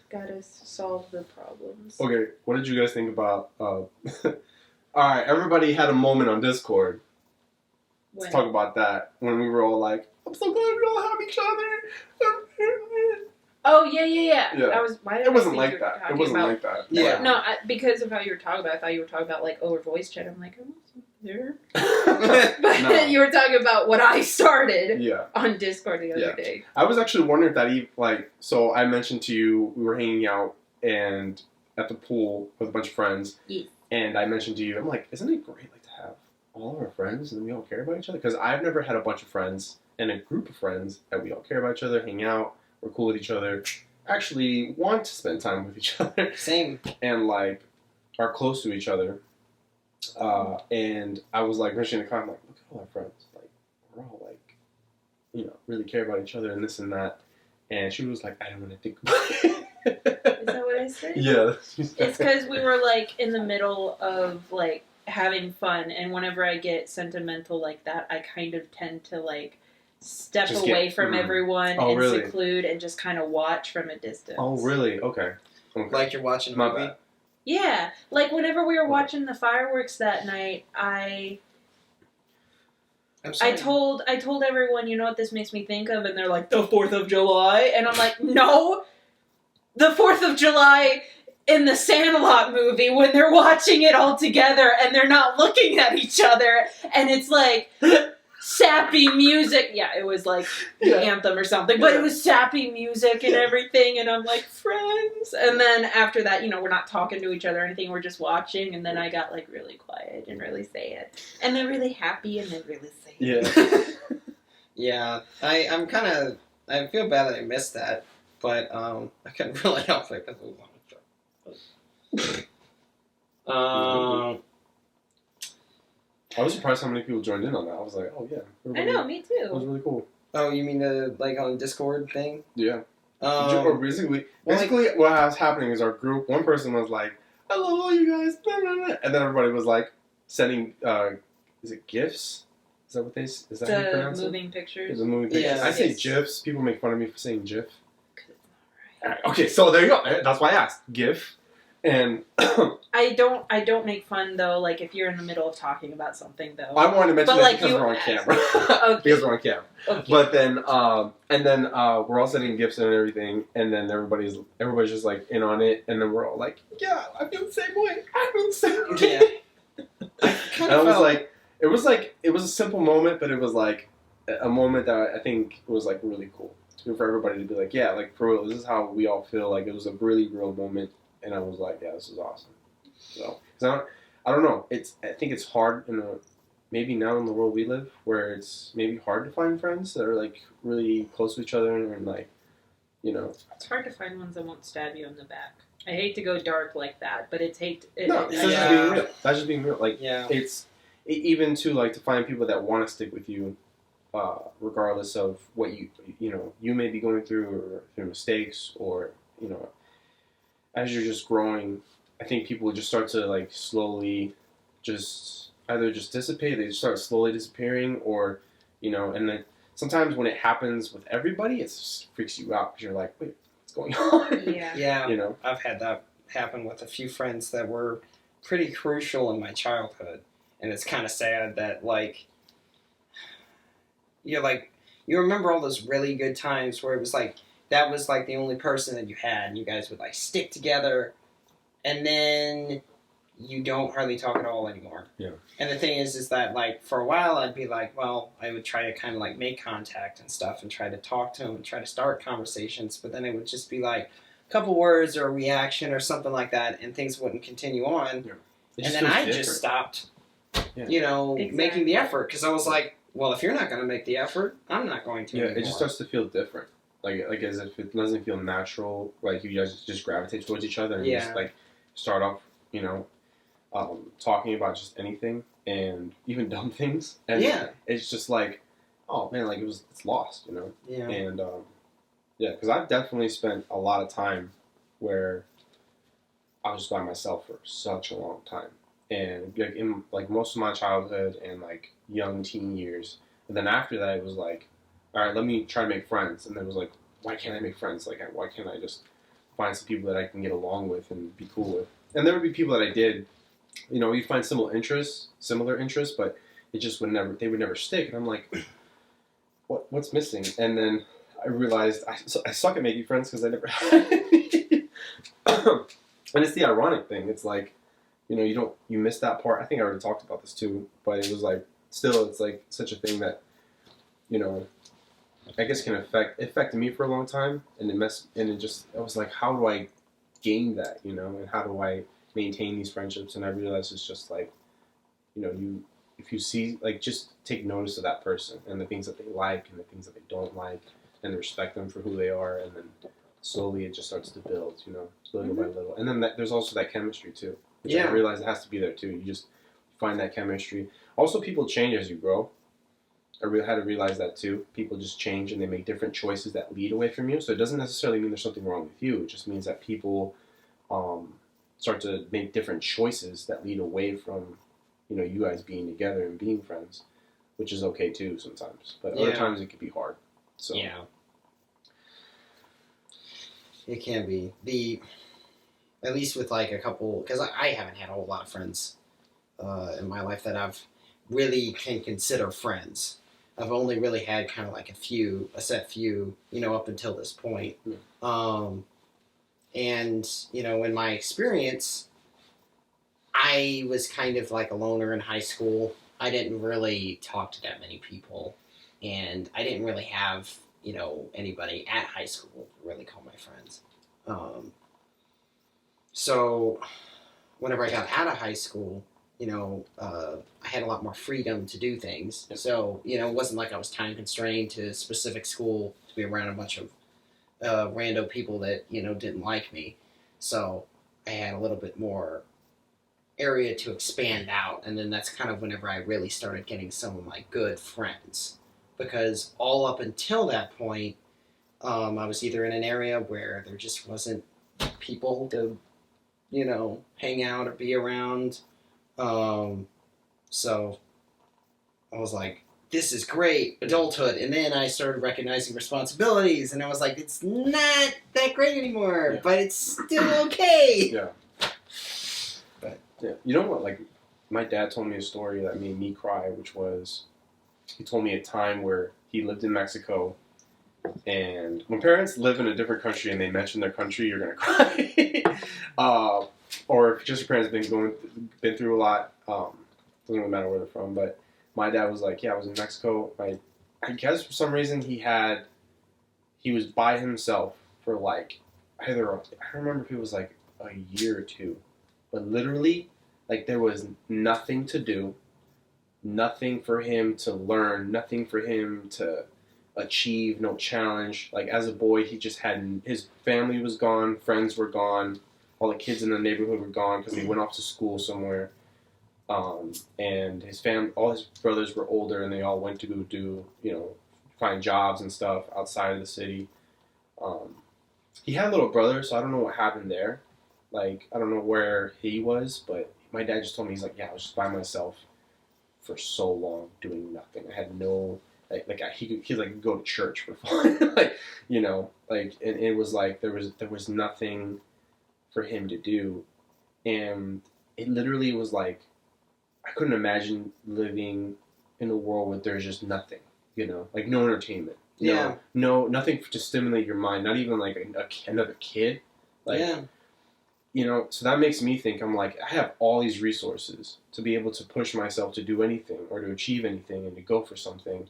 Gotta solve the problems. Okay, what did you guys think about? Alright, everybody had a moment on Discord. Let's talk about that. When we were all like, I'm so glad we all have each other. Oh yeah. Yeah. That was why did It I wasn't think like you were that. It talking wasn't about- like that. Yeah. No, because of how you were talking about it, I thought you were talking about like over voice chat. I'm like, oh, there. But No. you were talking about what I started Yeah. on Discord the other Yeah. day. I was actually wondering if that so I mentioned to you, we were hanging out and at the pool with a bunch of friends. Yeah. And I mentioned to you, I'm like, isn't it great like to have all of our friends and we all care about each other? Because I've never had a bunch of friends and a group of friends that we all care about each other, hang out, we're cool with each other, actually want to spend time with each other. Same. And like are close to each other. And I was like mentioning the comment, like, look at all our friends. Like, we're all like, really care about each other and this and that. And she was like, I don't want to think about it. Is that what I said? Yeah. It's because we were like in the middle of like having fun, and whenever I get sentimental like that, I kind of tend to like step Just away from everyone Oh, and really? seclude and just kind of watch from a distance. Oh, really? Okay. Like you're watching a My movie. bad. Yeah, like whenever we were Okay. watching the fireworks that night, I I'm sorry. told everyone, you know what this makes me think of, and they're like, the 4th of July, and I'm like, no, the 4th of July in the Sandlot movie when they're watching it all together and they're not looking at each other, and it's like sappy music. Yeah, it was like the anthem or something, but it was sappy music and everything, and I'm like, friends. And then after that, we're not talking to each other or anything, we're just watching, and then I got like really quiet and really sad, and then really happy, and then really sad. Yeah. Yeah, I feel bad that I missed that, but I couldn't really help it because it was on the show. I was surprised how many people joined in on that. I was like, oh, yeah. I know, me It was too. really cool. Oh, you mean the like on Discord thing? Yeah. Basically, what was happening is our group, one person was like, I love all you guys, blah, blah, blah. And then everybody was like sending, is it GIFs? Is that how you The pronounce moving it? pictures. The moving pictures. Yeah. I say Yes. GIFs. People make fun of me for saying GIF. 'Cause it's not right. Okay, so there you go. That's why I asked. GIF. And I don't make fun though. Like if you're in the middle of talking about something though. I wanted to mention But, that like, because you we're on asked. camera. Okay. Because we're on camera. Okay. But then, we're all sending gifts and everything, and then everybody's just like in on it, and then we're all like, yeah, I feel the same way. I feel the same way. Yeah. And I was like, it was a simple moment, but it was like a moment that I think was like really cool for everybody to be like, yeah, like for real, this is how we all feel. Like it was a really real moment, and I was like, yeah, this is awesome. So, 'cause I don't know. I think it's hard maybe now in the world we live, where it's maybe hard to find friends that are like really close to each other and like, It's hard to find ones that won't stab you in the back. I hate to go dark like that, but it's hate. No, it's just Yeah. being real. That's just being real. Like Yeah. even to like to find people that want to stick with you, regardless of what you may be going through or through mistakes or as you're just growing. I think people just start to like slowly just either just dissipate, they just start slowly disappearing, or and then sometimes when it happens with everybody, it just freaks you out because you're like, wait, what's going on? Yeah. Yeah. I've had that happen with a few friends that were pretty crucial in my childhood, and it's kind of sad that you remember all those really good times where it was like that was like the only person that you had, and you guys would like stick together, and then you don't hardly talk at all anymore. Yeah. And the thing is that like for a while I'd be like, well, I would try to kind of like make contact and stuff and try to talk to them and try to start conversations, but then it would just be like a couple words or a reaction or something like that, and things wouldn't continue on. Yeah. And then I just stopped, Exactly. making the effort, because I was like, well, if you're not going to make the effort, I'm not going to anymore. It just starts to feel different. Like as if it doesn't feel natural. Like you guys just gravitate towards each other and Yeah. just like start off, talking about just anything and even dumb things. And Yeah. it's just like, oh man, like it's lost, you know? Yeah. And yeah, because I've definitely spent a lot of time where I was just by myself for such a long time. And like in like most of my childhood and like young teen years. And then after that, it was like, all right, let me try to make friends. And then it was like, why can't I make friends? Like, why can't I just find some people that I can get along with and be cool with? And there would be people that I did, you know, you find similar interests, but it just would never, they would never stick. And I'm like, what's missing? And then I realized I suck at making friends because I never had any. And it's the ironic thing. It's like, you know, you miss that part. I think I already talked about this too, but it was like, still, it's like such a thing that, you know, I guess can affected me for a long time, and I was like, how do I gain that, you know, and how do I maintain these friendships? And I realized it's just like, you know, if you see, like, just take notice of that person and the things that they like and the things that they don't like, and respect them for who they are, and then slowly it just starts to build, you know, little by little. And then there's also that chemistry too, which I realize it has to be there too. You just find that chemistry. Also, people change as you grow. I had to realize that too. People just change and they make different choices that lead away from you. So it doesn't necessarily mean there's something wrong with you. It just means that people start to make different choices that lead away from, you know, you guys being together and being friends, which is okay too sometimes. But other times it could be hard. So yeah, it can be. At least with like a couple, because I haven't had a whole lot of friends in my life that I've really can consider friends. I've only really had kind of like a set few, you know, up until this point. And, you know, in my experience, I was kind of like a loner in high school. I didn't really talk to that many people. And I didn't really have, you know, anybody at high school to really call my friends. So whenever I got out of high school, you know, I had a lot more freedom to do things. Yep. So, you know, it wasn't like I was time constrained to a specific school to be around a bunch of rando people that, you know, didn't like me. So I had a little bit more area to expand out. And then that's kind of whenever I really started getting some of my good friends. Because all up until that point, I was either in an area where there just wasn't people to, you know, hang out or be around. So I was like, this is great, adulthood. And then I started recognizing responsibilities, and I was like, it's not that great anymore, but it's still okay. Yeah. But yeah, you know what? Like, my dad told me a story that made me cry, which was, he told me a time where he lived in Mexico, and when parents live in a different country and they mention their country, you're gonna cry. Or if just your parents been through a lot, doesn't really matter where they're from. But my dad was like, yeah, I was in Mexico. I guess for some reason he was by himself for like I don't remember if it was like a year or two, but literally like there was nothing to do, nothing for him to learn, nothing for him to achieve, no challenge. Like as a boy, he just had his family was gone, friends were gone. All the kids in the neighborhood were gone because they went off to school somewhere. And all his brothers were older, and they all went to go do, you know, find jobs and stuff outside of the city. He had a little brother, so I don't know what happened there. Like, I don't know where he was, but my dad just told me, he's like, yeah, I was just by myself for so long doing nothing. I had no, he like go to church for fun. Like, you know, like, and it was like, there was nothing for him to do, and it literally was like I couldn't imagine living in a world where there's just nothing, you know, like no entertainment, nothing to stimulate your mind, not even like another kid, like, you know. So that makes me think, I'm like, I have all these resources to be able to push myself to do anything or to achieve anything and to go for something,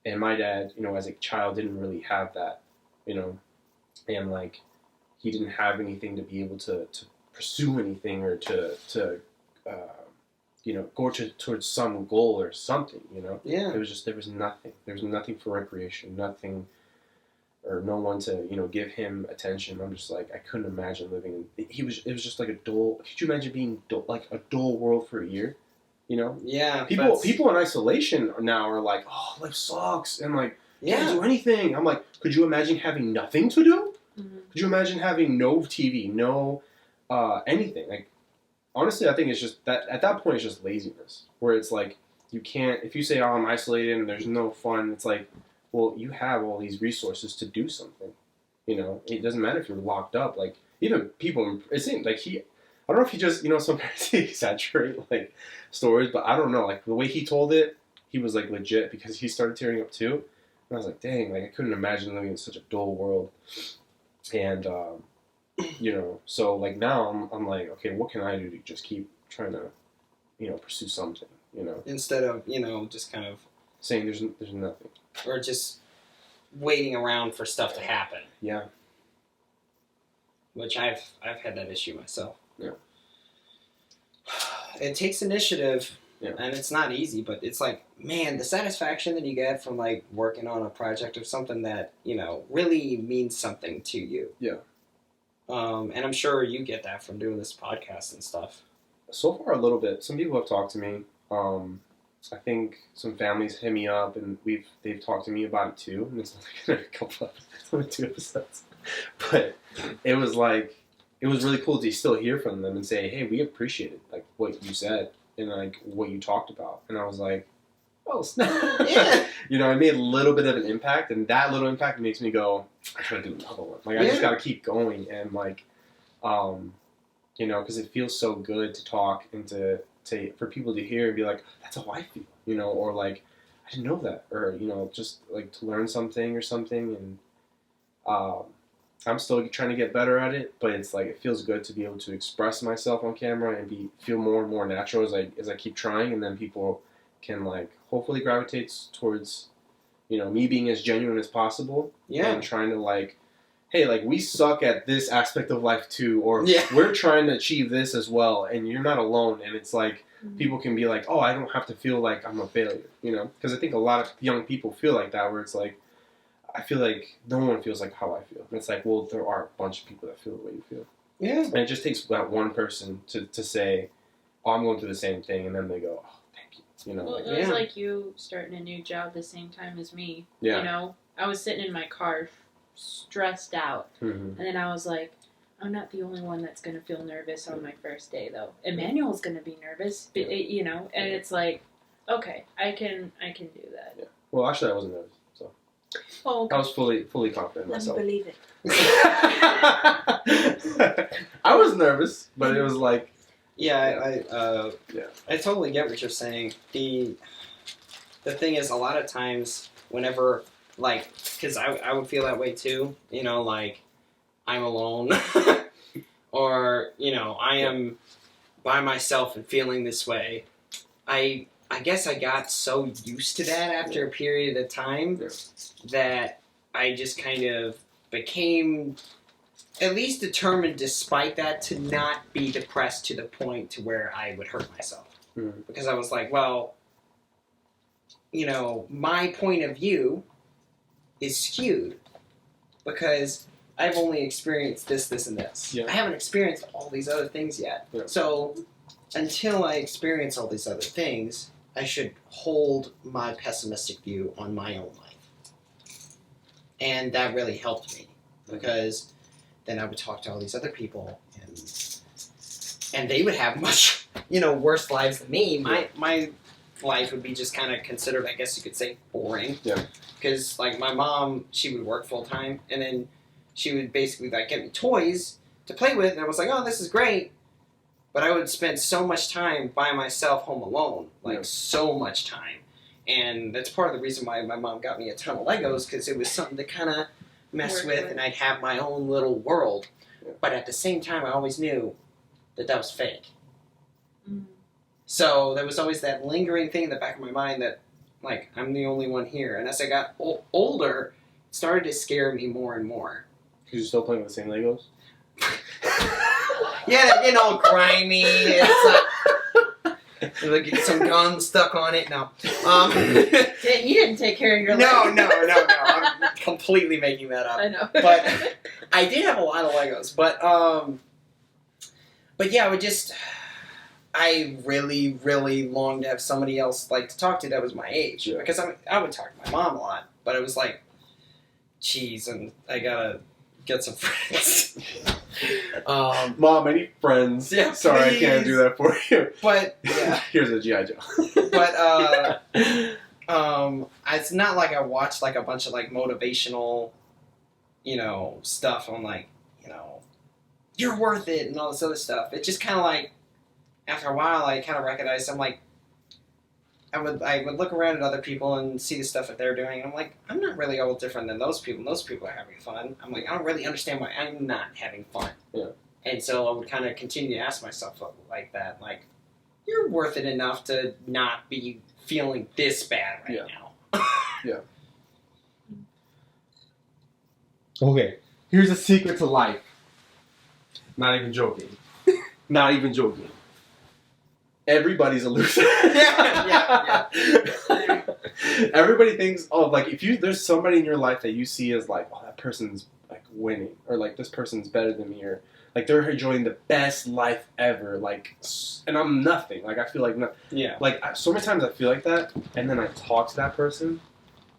and my dad, you know, as a child didn't really have that, you know, and like he didn't have anything to be able to pursue anything or to you know, go towards some goal or something, you know. Yeah. There was nothing. There was nothing for recreation, nothing or no one to, give him attention. I'm just like, I couldn't imagine living in, it was just like a dull, could you imagine being like a dull world for a year? Yeah. People in isolation now are like, oh, life sucks, and like, can't do anything. I'm like, could you imagine having nothing to do? Mm-hmm. Could you imagine having no TV, no anything? Like, honestly, I think it's just that at that point it's just laziness, where it's like you can't. If you say, "Oh, I'm isolated and there's no fun," it's like, well, you have all these resources to do something. It doesn't matter if you're locked up. Like, even people, it seems like I don't know if he just, sometimes he exaggerate like stories, but I don't know. Like the way he told it, he was like legit, because he started tearing up too. And I was like, dang, like I couldn't imagine living in such a dull world. And so like now I'm like, okay, what can I do to just keep trying to, pursue something, Instead of, just kind of saying there's nothing, or just waiting around for stuff to happen. Yeah. Which I've had that issue myself. Yeah. It takes initiative, yeah. And it's not easy, but it's like, man, the satisfaction that you get from like working on a project or something that, really means something to you. Yeah. And I'm sure you get that from doing this podcast and stuff. So far, a little bit. Some people have talked to me. I think some families hit me up, and they've talked to me about it too. And it's like a couple of, it's only 2 episodes, but it was really cool to still hear from them and say, hey, we appreciated like what you said and like what you talked about. And I was like, oh snap. Yeah. I made a little bit of an impact, and that little impact makes me go, I gotta do another one. Like I just gotta keep going, and like, because it feels so good to talk and to for people to hear and be like, that's how I feel, or like, I didn't know that, or just like to learn something or something. And I'm still trying to get better at it, but it's like it feels good to be able to express myself on camera and feel more and more natural as I keep trying, and then people can like hopefully gravitate towards me being as genuine as possible. Yeah. And trying to like, hey, like we suck at this aspect of life too, or yeah. we're trying to achieve this as well, and you're not alone. And it's like people can be like, oh, I don't have to feel like I'm a failure, because I think a lot of young people feel like that, where it's like, I feel like no one feels like how I feel. And it's like, well, there are a bunch of people that feel the way you feel. Yeah. And it just takes that one person to say, oh, I'm going through the same thing, and then they go, oh, thank you. Well, it was like you starting a new job the same time as me. Yeah. I was sitting in my car stressed out. Mm-hmm. And then I was like, I'm not the only one that's going to feel nervous on my first day, though. Emmanuel's going to be nervous, but and it's like, okay, I can do that. Yeah. Well, actually, I wasn't nervous, so. Oh, okay. I was fully confident in Let myself. me believe it. I was nervous, but it was like. Yeah, I totally get what you're saying. The thing is, a lot of times, whenever, like, because I would feel that way too, like, I'm alone, or, I am by myself and feeling this way. I guess I got so used to that after a period of time that I just kind of became at least determined, despite that, to not be depressed to the point to where I would hurt myself. Mm-hmm. Because I was like, well, my point of view is skewed because I've only experienced this, and this. Yeah. I haven't experienced all these other things yet. Yeah. So until I experience all these other things, I should hold my pessimistic view on my own life. And that really helped me because then I would talk to all these other people and they would have much, worse lives than me. My life would be just kind of considered, I guess you could say, boring. Yeah. Because, like, my mom, she would work full time, and then she would basically, like, get me toys to play with, and I was like, oh, this is great. But I would spend so much time by myself home alone, so much time. And that's part of the reason why my mom got me a ton of Legos, because it was something to kind of mess with, and I'd have my own little world. Yeah. But at the same time, I always knew that was fake. Mm. So there was always that lingering thing in the back of my mind that, like, I'm the only one here. And as I got older, it started to scare me more and more. Because you're still playing with the same Legos? Yeah, they're all grimy. It's like get some gum stuck on it. No. You didn't take care of your No. leg. I'm completely making that up. I know. But I did have a lot of Legos. But yeah, I really, really longed to have somebody else like to talk to that was my age. Yeah. Because I would talk to my mom a lot, but it was like, geez, and I gotta get some friends. Mom, I need friends. Yeah, Sorry, I please. can't do that for you. But yeah, Here's a G.I. Joe. but it's not like I watched like a bunch of like motivational, stuff on like, you're worth it and all this other stuff. It just kind of like, after a while, I kind of recognized, I'm like, I would look around at other people and see the stuff that they're doing, and I'm like, I'm not really all different than those people. Those people are having fun. I'm like, I don't really understand why I'm not having fun. Yeah. And so I would kind of continue to ask myself like that, like, you're worth it enough to not be feeling this bad right now. Yeah. Okay, here's a secret to life. Not even joking. Not even joking. Everybody's a loser. Yeah. Everybody thinks, if there's somebody in your life that you see as like, oh, that person's like winning, or like this person's better than me, or like they're enjoying the best life ever, like, and I'm nothing. Like I feel like nothing. Yeah. Like so many times I feel like that, and then I talk to that person,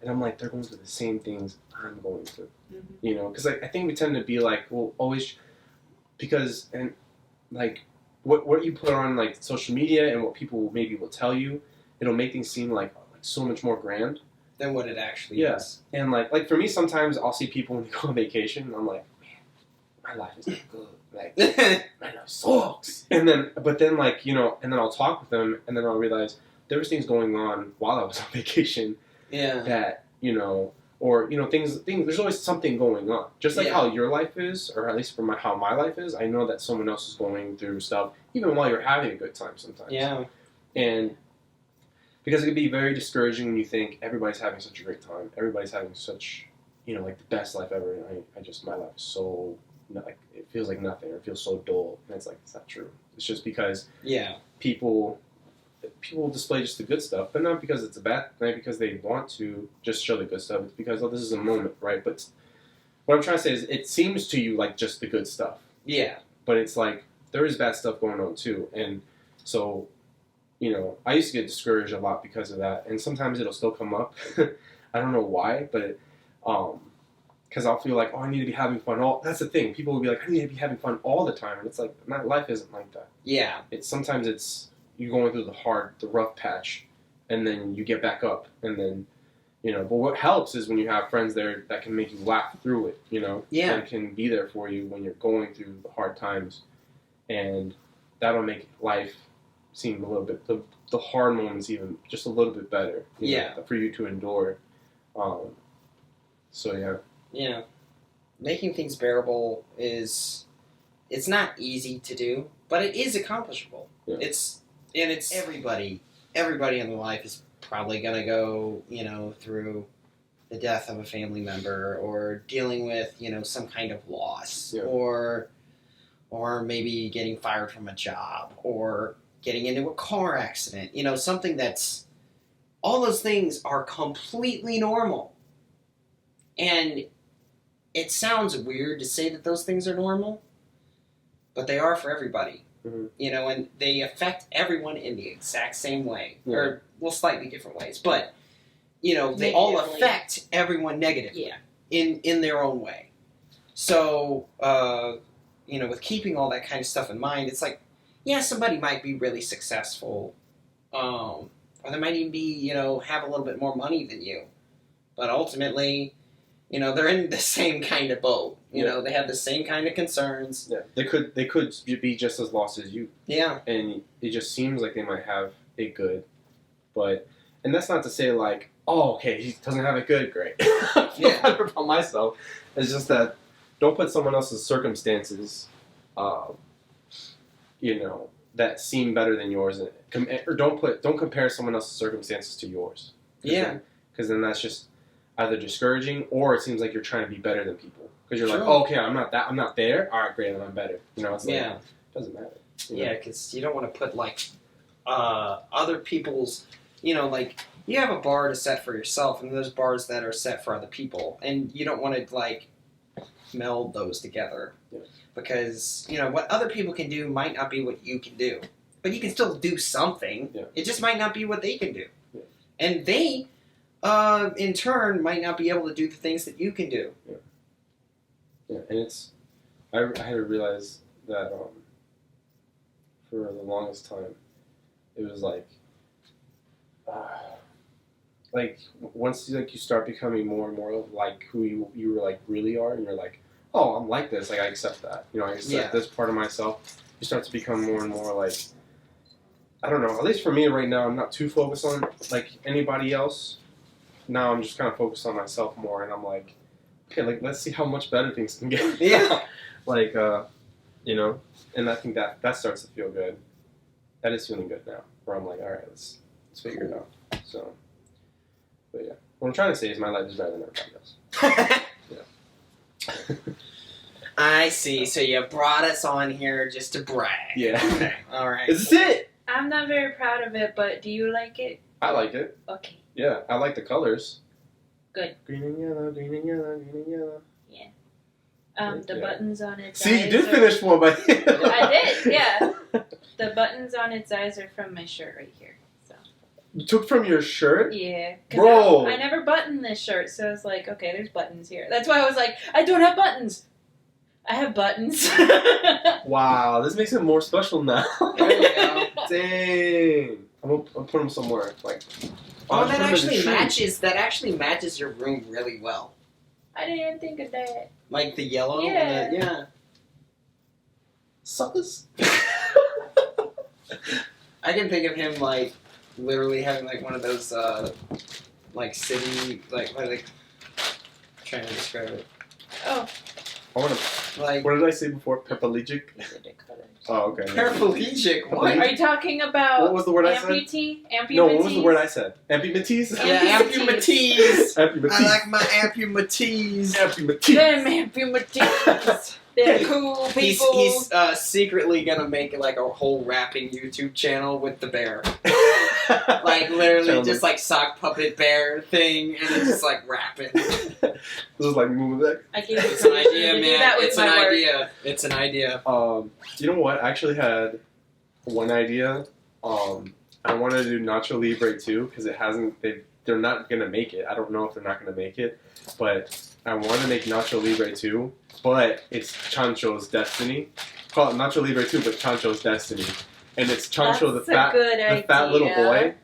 and I'm like, they're going through the same things I'm going through. Mm-hmm. Because I think we tend to be like, well, always, because and like. What you put on like social media and what people maybe will tell you, it'll make things seem like so much more grand Than what it actually Yeah. is. And like for me, sometimes I'll see people when they go on vacation, and I'm like, man, my life is not good. Like my life sucks. And then I'll talk with them, and then I'll realize there was things going on while I was on vacation Yeah. that or things. There's always something going on. Just like Yeah. how your life is, or at least for how my life is. I know that someone else is going through stuff, even while you're having a good time sometimes. Yeah. And because it can be very discouraging when you think everybody's having such a great time, everybody's having such, like the best life ever, and my life is so, like, it feels like nothing, or it feels so dull, and it's like, it's not true. It's just because Yeah. people display just the good stuff, but not because it's not because they want to just show the good stuff. It's because, this is a moment, right? But what I'm trying to say is, it seems to you like just the good stuff, Yeah. but it's like there is bad stuff going on too. And so, I used to get discouraged a lot because of that, and sometimes it'll still come up. I don't know why, but because I'll feel like, oh, I need to be having fun that's the thing. People will be like, I need to be having fun all the time, and it's like, my life isn't like that. Yeah. Sometimes it's you're going through the rough patch, and then you get back up, and then but what helps is when you have friends there that can make you laugh through it, Yeah. and can be there for you when you're going through the hard times, and that'll make life seem a little bit, the hard moments even just a little bit better, for you to endure. So yeah. Yeah. Making things bearable it's not easy to do, but it is accomplishable. Yeah. It's everybody in their life is probably gonna go, through the death of a family member, or dealing with, some kind of loss, Yeah. or maybe getting fired from a job, or getting into a car accident, something that's, all those things are completely normal. And it sounds weird to say that those things are normal, but they are for everybody. Mm-hmm. And they affect everyone in the exact same way, Yeah. or slightly different ways, but they all Negatively. affect everyone negatively, Yeah. in their own way. So with keeping all that kind of stuff in mind, it's like, yeah, somebody might be really successful, or they might even be have a little bit more money than you, but ultimately, they're in the same kind of boat. They have the same kind of concerns. Yeah, they could be just as lost as you. Yeah. And it just seems like they might have it good, and that's not to say like, oh, okay, he doesn't have it good, great. I feel Yeah. better about myself. It's just that don't put someone else's circumstances, that seem better than yours, or don't compare someone else's circumstances to yours. Yeah. Because then that's just either discouraging, or it seems like you're trying to be better than people. Because you're like, True. oh, okay, I'm not there. All right, great, then I'm better. It's like, Yeah. it doesn't matter. Yeah, because you don't want to put like other people's, like you have a bar to set for yourself, and there's bars that are set for other people, and you don't want to like meld those together because what other people can do might not be what you can do, but you can still do something. Yeah. It just might not be what they can do, and they, in turn, might not be able to do the things that you can do. Yeah, and I had to realize that for the longest time, it was like once you start becoming more and more like who you were like really are, and you're like, oh, I'm like this, like I accept that, I accept this part of myself. You start to become more and more like, I don't know, at least for me right now, I'm not too focused on like anybody else. Now I'm just kind of focused on myself more, and I'm like, okay, like let's see how much better things can get. Yeah. Like and I think that starts to feel good. That is feeling good now, where I'm like, all right, let's figure it out. So, but yeah, what I'm trying to say is my life is better than everybody else. I see. So you brought us on here just to brag. Yeah. Okay. All right. This is it. I'm not very proud of it, but do you like it? I like it. Okay. Yeah, I like the colors. Good. Green and yellow, green and yellow, green and yellow. The Yeah. buttons on its See, eyes you did are- finish one, but I did, yeah. The buttons on its eyes are from my shirt right here. So You took from your shirt? yeah, 'cause Bro. I never buttoned this shirt, so I was like, okay, there's buttons here. That's why I was like, I don't have buttons. I have buttons. Wow, this makes it more special now. There you go. Dang. I'm gonna put them somewhere. Like, Oh, I'll that put 'em in the actually tree. matches. That actually matches your room really well. I didn't think of that. Like the yellow. Yeah. And yeah. Suckers. I can think of him like literally having like one of those like city like trying to describe it. Oh, I wanna. Like What did I say before? Paraplegic? Oh, okay. paraplegic. What? are you talking about What was the word I said? amputee? Amputees? No, what was the word I said? Amputees? Yeah, amputees. Amputees. I like my amputees. Amputees. Them amputees. They're cool He's people. secretly gonna make like a whole rapping YouTube channel with the bear. Like literally Channel just like sock puppet bear thing, and it's just like rapping. This is like moving back. I gave It's an idea, to do man. that with It's an my work. idea. It's an idea. You know what? I actually had one idea. I want to do Nacho Libre too because it hasn't. They're not gonna make it. I don't know if they're not gonna make it, but I want to make Nacho Libre 2, but it's Chancho's Destiny. Call it Nacho Libre 2, but Chancho's Destiny. And it's Chancho, That's the fat a good little idea. boy.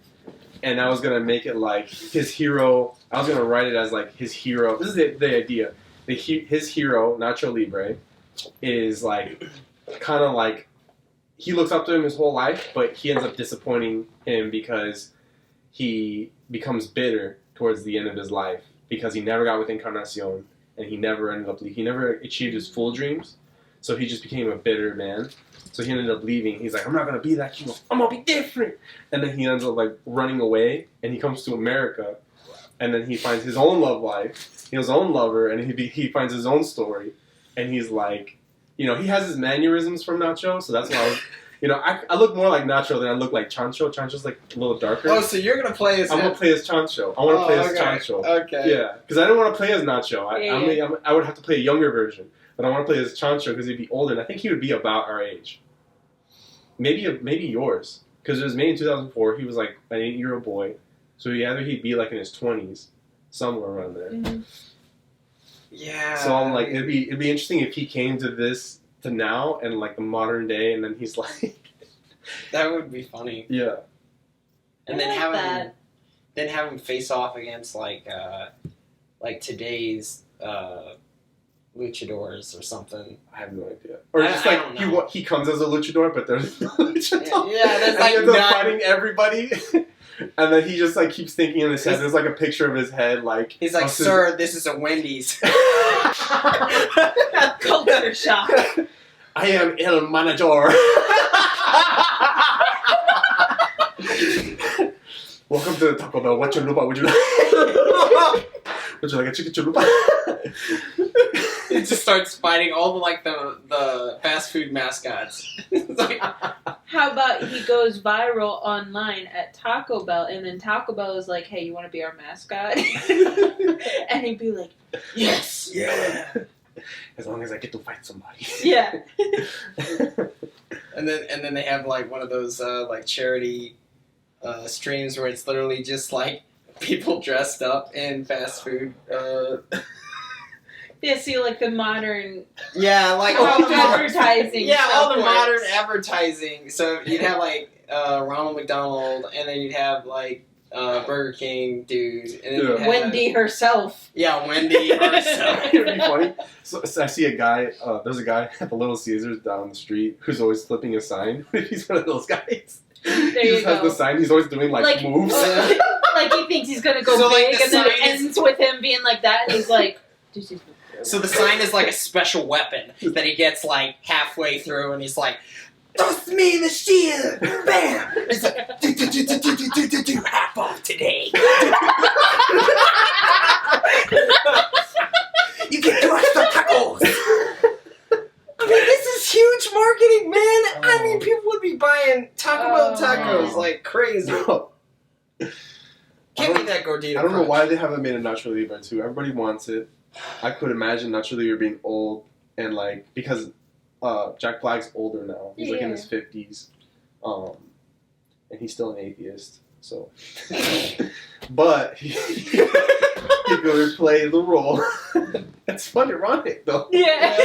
And I was going to make it like his hero. I was going to write it as like his hero. This is the idea. His hero, Nacho Libre, is like kind of like he looks up to him his whole life, but he ends up disappointing him because he becomes bitter towards the end of his life. Because he never got with Encarnacion, and he never achieved his full dreams, so he just became a bitter man. So he ended up leaving. He's like, I'm not gonna be that hero. I'm gonna be different. And then he ends up like running away, and he comes to America, and then he finds his own love life, his own lover, and he finds his own story, and he's like, he has his mannerisms from Nacho, so that's why I was. I look more like Nacho than I look like Chancho. Chancho's like a little darker. Oh, so you're gonna play as I'm gonna play as Chancho. I want to play as okay. Chancho. Okay. Yeah, because I don't want to play as Nacho. I would have to play a younger version, but I want to play as Chancho because he'd be older, and I think he would be about our age. Maybe yours, because it was made in 2004. He was like an 8-year-old boy, so he'd be like in his 20s, somewhere around there. Mhm. Yeah. So I'm like, it'd be interesting if he came to now and like the modern day, and then he's like, that would be funny. yeah, And then I like have him face off against like today's luchadors or something. I have no idea. Or I- just I like don't know. he comes as a luchador, but there's no luchador. Yeah, that's And like he ends up not- fighting everybody, and then he just like keeps thinking in his head. There's like a picture of his head, like He's like, of his- sir, this is a Wendy's. Culture shock. I am El Manager. Welcome to the Taco Bell. What chalupa would you like? Would you like a chicken chalupa? He just starts fighting all the fast food mascots. It's like, How about he goes viral online at Taco Bell, and then Taco Bell is like, "Hey, you want to be our mascot?" And he'd be like, "Yes, Yeah. As long as I get to fight somebody. yeah." And then they have like one of those like charity streams where it's literally just like people dressed up in fast food. Yeah, see, like the modern Like how all the advertising. yeah, all the stuff modern works. advertising. So you'd have like Ronald McDonald, and then you'd have like Burger King dude, and then you'd have, Wendy herself. Yeah, Wendy herself. It'd be funny. So I see a guy. There's a guy at the Little Caesars down the street who's always flipping a sign. He's one of those guys. There He you just has go. the sign. He's always doing like moves. Like he thinks he's gonna go So, like, big, the and then it sign is- ends with him being like that, and he's like, "This is." So the sign is like a special weapon that he gets like halfway through, and he's like, "Toss me the shield, bam!" It's like, do half off today. You get 2 extra tacos. I mean, this is huge marketing, man. I mean, people would be buying Taco Bell tacos like crazy. Give me that gordita. I don't know crunch. why they haven't made a Nacho Libre too. Everybody wants it. I could imagine Nacho Libre being old and like because Jack Black's older now. He's like in his 50s, and he's still an atheist. So, but he could play the role. That's fun, ironic though. Yeah.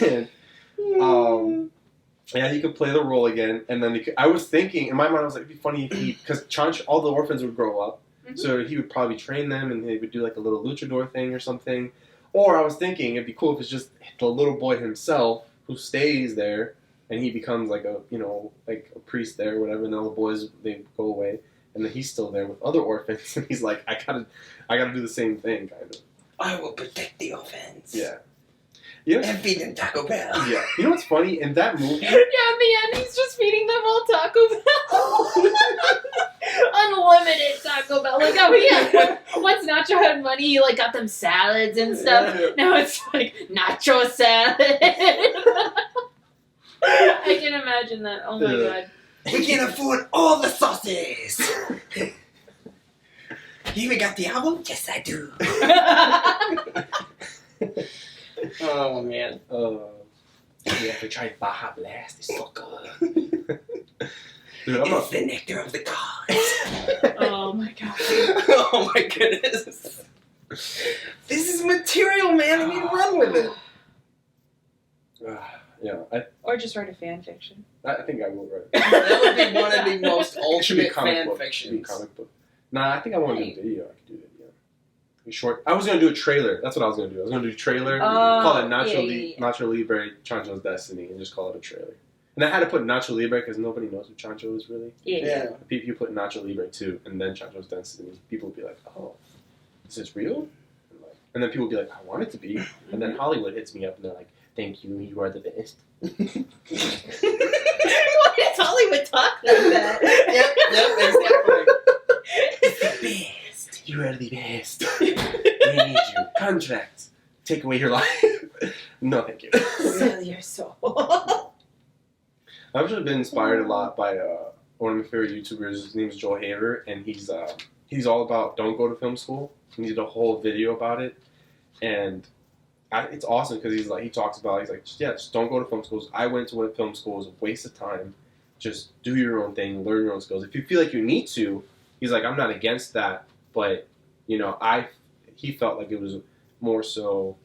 And yeah, he could play the role again, and then I was thinking in my mind, I was like, it'd be funny if he because all the orphans would grow up. So he would probably train them, and they would do like a little luchador thing or something. Or I was thinking it'd be cool if it's just the little boy himself who stays there, and he becomes like a like a priest there, or whatever. And all the boys they go away, and then he's still there with other orphans, and he's like, I gotta do the same thing, kind of. I will protect the orphans. Yeah. You know, And feed them Taco Bell. yeah. You know what's funny in that movie? Yeah, in the end, he's just feeding them all Taco Bell. Unlimited Taco Bell. Like, oh yeah, once Nacho had money, he like got them salads and stuff. Now it's like Nacho salad. I can imagine that. Oh my god. We can afford all the sauces. You even got the album? Yes, I do. Oh man. You have to try Baja Blast. It's so good. Dude, I'm It's the nectar of the gods. Oh my god. Oh my goodness. This is material, man. I mean, run with it. Yeah, Or just write a fan fiction. I think I will write. That would be one of the most It should be ultimate comic fan book. It should be fictions. comic book. Nah, I think I want to do a video. I could do it. Yeah, short. I was gonna do a trailer. That's what I was gonna do. I was gonna do a trailer. Call it Nacho Libre Chancho's Destiny, and just call it a trailer. And I had to put Nacho Libre because nobody knows who Chancho is really. Yeah. If you put Nacho Libre 2 and then Chancho's Destiny, people would be like, "Oh, is this real?" And then people would be like, "I want it to be." And then Hollywood hits me up and they're like, "Thank you, you are the best." Why does Hollywood talk like that? Yep, exactly. It's the best. You are the best. We need you. Contract. Take away your life. No, thank you. Sell your soul. I've actually been inspired a lot by one of my favorite YouTubers. His name is Joel Haver, and he's all about don't go to film school. He did a whole video about it, and it's awesome because he talks about he's like just don't go to film schools. I went to film school, it was a waste of time. Just do your own thing, learn your own skills. If you feel like you need to, he's like I'm not against that, but he felt like it was more so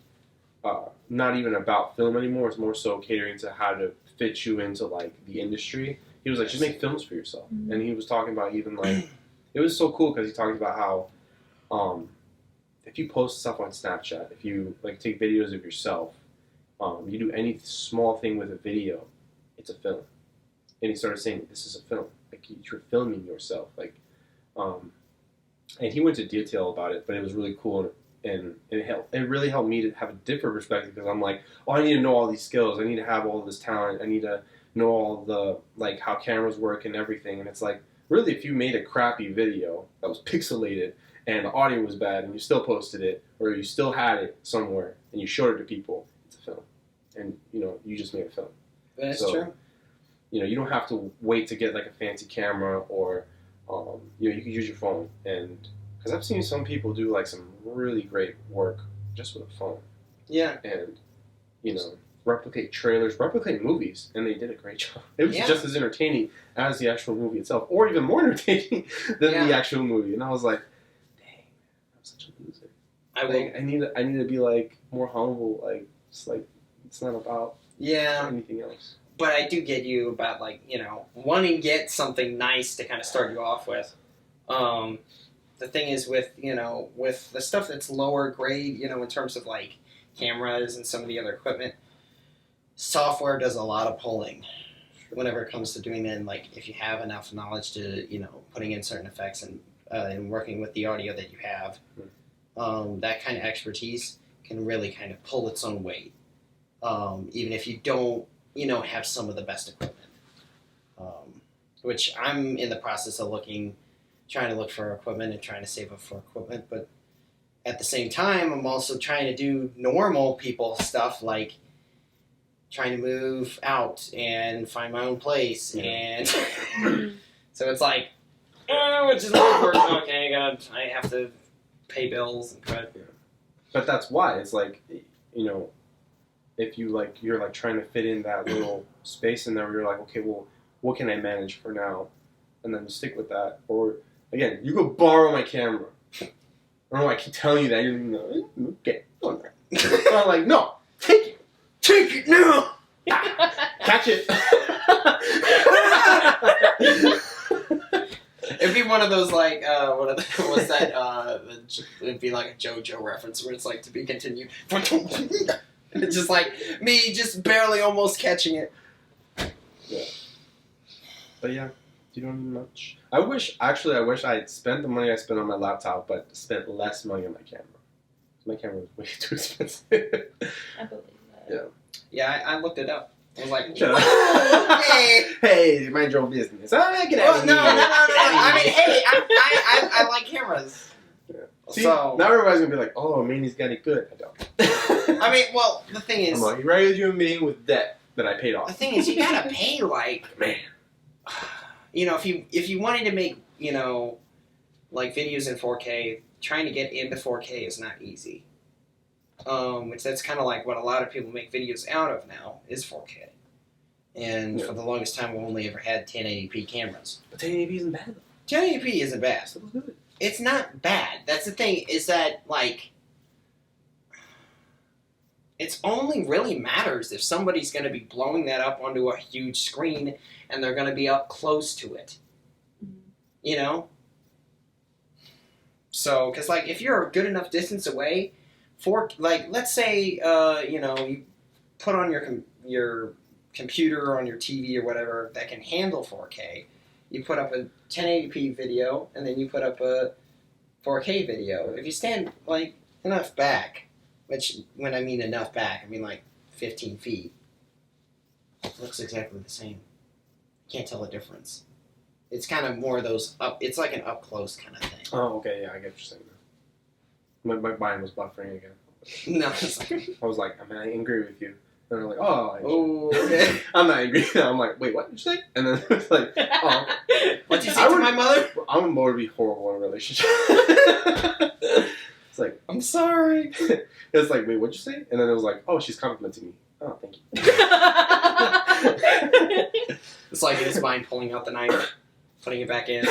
not even about film anymore. It's more so catering to how to fit you into like the industry. He was like, just make films for yourself. Mm-hmm. And he was talking about even like, it was so cool because he talked about how if you post stuff on Snapchat, if you like take videos of yourself, you do any small thing with a video, it's a film. And he started saying, this is a film. Like you're filming yourself. Like, and he went to detail about it, but it was really cool. And it really helped me to have a different perspective because I'm like, oh, I need to know all these skills. I need to have all this talent. I need to know all the, like, how cameras work and everything. And it's like, really, if you made a crappy video that was pixelated and the audio was bad and you still posted it or you still had it somewhere and you showed it to people, it's a film. And, you just made a film. That's So, true. you don't have to wait to get like a fancy camera or you can use your phone. And because I've seen some people do like some really great work just with a phone. Yeah. And replicate trailers, replicate movies, and they did a great job. It was just as entertaining as the actual movie itself, or even more entertaining than the actual movie. And I was like, dang, I'm such a loser. I need to be like more humble. Like it's not about anything else. But I do get you about like wanting to get something nice to kind of start you off with. The thing is with with the stuff that's lower grade, in terms of like cameras and some of the other equipment, software does a lot of pulling whenever it comes to doing that. And like if you have enough knowledge to putting in certain effects and working with the audio that you have, that kind of expertise can really kind of pull its own weight, even if you don't have some of the best equipment, which I'm in the process of trying to look for equipment and trying to save up for equipment. But at the same time, I'm also trying to do normal people stuff, like trying to move out and find my own place. And so it's like, which is work. Okay, I have to pay bills and credit. Yeah. But that's why it's like, if you're like trying to fit in that little space in there, where you're like, okay, well, what can I manage for now, and then stick with that. Or again, you go borrow my camera. I don't know. I keep telling you that. You're okay. I'm like, no, take it now. Catch it. It'd be one of those like what's that? It'd be like a JoJo reference where it's like to be continued. It's just like me, just barely almost catching it. Yeah. But yeah, you don't need much. I wish I had spent the money I spent on my laptop, but spent less money on my camera. My camera was way too expensive. I believe that. Yeah. Yeah, I looked it up. I was like, hey, mind your own business. Get out of here. No. I mean, hey, I like cameras. Yeah. See, now everybody's gonna be like, oh, Manny's got it good. I don't. I mean, well, the thing is, I'm a regular human being with debt that I paid off. The thing is, you gotta pay like, man. If you wanted to make like videos in 4K, trying to get into 4K is not easy. Which that's kind of like what a lot of people make videos out of now is 4K. And for the longest time, we only ever had 1080p cameras. But 1080p isn't bad though. 1080p isn't bad. Still good. It's not bad. That's the thing, is that like it's only really matters if somebody's going to be blowing that up onto a huge screen and they're going to be up close to it. So, because like if you're a good enough distance away, let's say you put on your computer or on your TV or whatever that can handle 4K. You put up a 1080p video and then you put up a 4K video. If you stand like enough back, which when I mean enough back, I mean like 15 feet, it looks exactly the same. You can't tell the difference. It's kind of more of those it's like an up close kind of thing. Oh, okay, yeah, I get what you're saying now. My mind was buffering again. No, it's like, I was like, I angry with you. And they're like, oh, okay. I'm not angry. I'm like, wait, what did you say? And then it's like, oh, okay. What did you say to my mother? I'm more to be horrible in a relationship. It's like, I'm sorry. It's like, wait, what'd you say? And then it was like, oh, she's complimenting me. Oh, thank you. It's like his mind pulling out the knife, putting it back in.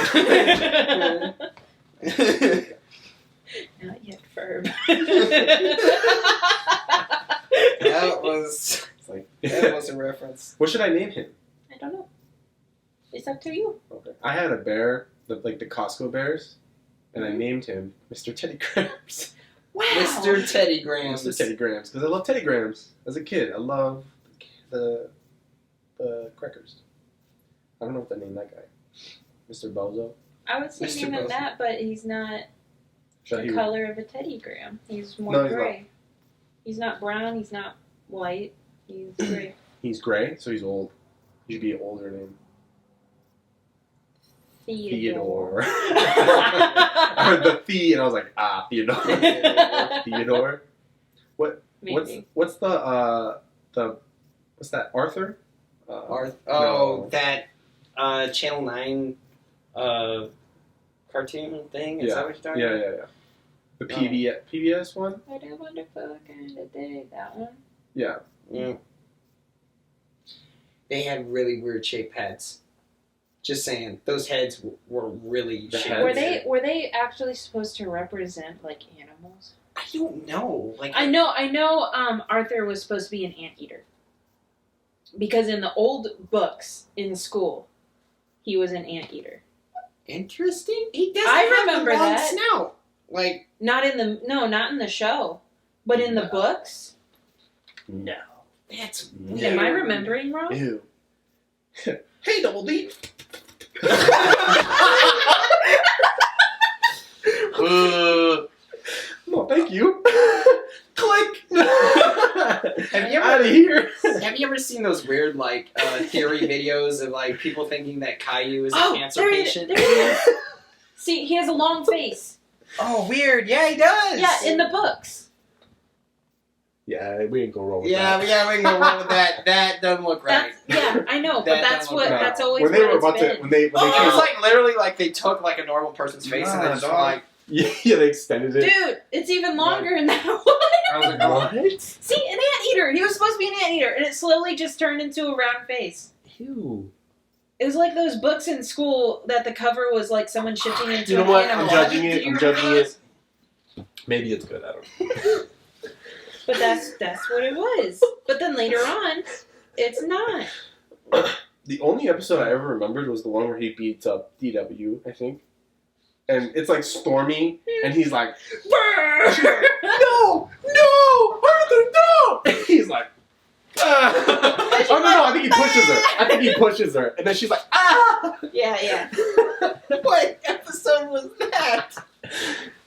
Not yet firm. That was a reference. What should I name him? I don't know. It's up to you. Okay. I had a bear, like the Costco bears, and I named him Mr. Teddy Grams. Wow. Mr. Teddy Grams. Mr. Teddy Grams, because I love Teddy Grams as a kid. I love the crackers. I don't know what to name that guy. Mr. Bozo. I would say name him that, but he's not the color of a Teddy Graham. He's more gray. He's not brown. He's not white. He's gray. He's gray, so he's old. He should be an older name. Theodore. I heard the "the" and I was like, Theodore. Theodore. What? Maybe. What's the what's that? Arthur? No. That Channel 9 cartoon thing? Is that what you're talking about? Yeah. The PBS one? I do wonderful kind of day. That one? Yeah. They had really weird shaped heads. Just saying, those heads were really The shaped. heads? Were they actually supposed to represent like animals? I don't know. Like I know. Arthur was supposed to be an anteater because in the old books in school, he was an anteater. Interesting. He doesn't I have remember a long that. snout. Like Not in the show, but in the books. No. that's No. weird. Am I remembering wrong? Ew. Hey, Double D. No, thank you. Click. Have you Out ever of here. have you ever seen those weird like theory videos of like people thinking that Caillou is a cancer there patient? There he is. See, he has a long face. Oh, weird. Yeah, he does. Yeah, in the books. Yeah, we ain't gonna roll with Yeah, that. we can go wrong with that. That doesn't look right. I know, but That that's don't what look right. that's always When they what were it's about been. to, when they It was came, like literally like they took like a normal person's face and they just were Nah, like, yeah, they extended it. Dude, it's even longer in that one. I was like, What? See, an anteater. He was supposed to be an anteater, and it slowly just turned into a round face. Ew. It was like those books in school that the cover was like someone shifting into You know an what? animal. I'm judging Did it. you I'm remember judging those? it. Maybe it's good. I don't know. But that's what it was. But then later on, it's not. The only episode I ever remembered was the one where he beats up DW, I think. And it's like stormy, and he's like, no, Arthur, no! And he's like, ah. Oh, no, I think he pushes her. And then she's like, ah! Yeah. what episode was that?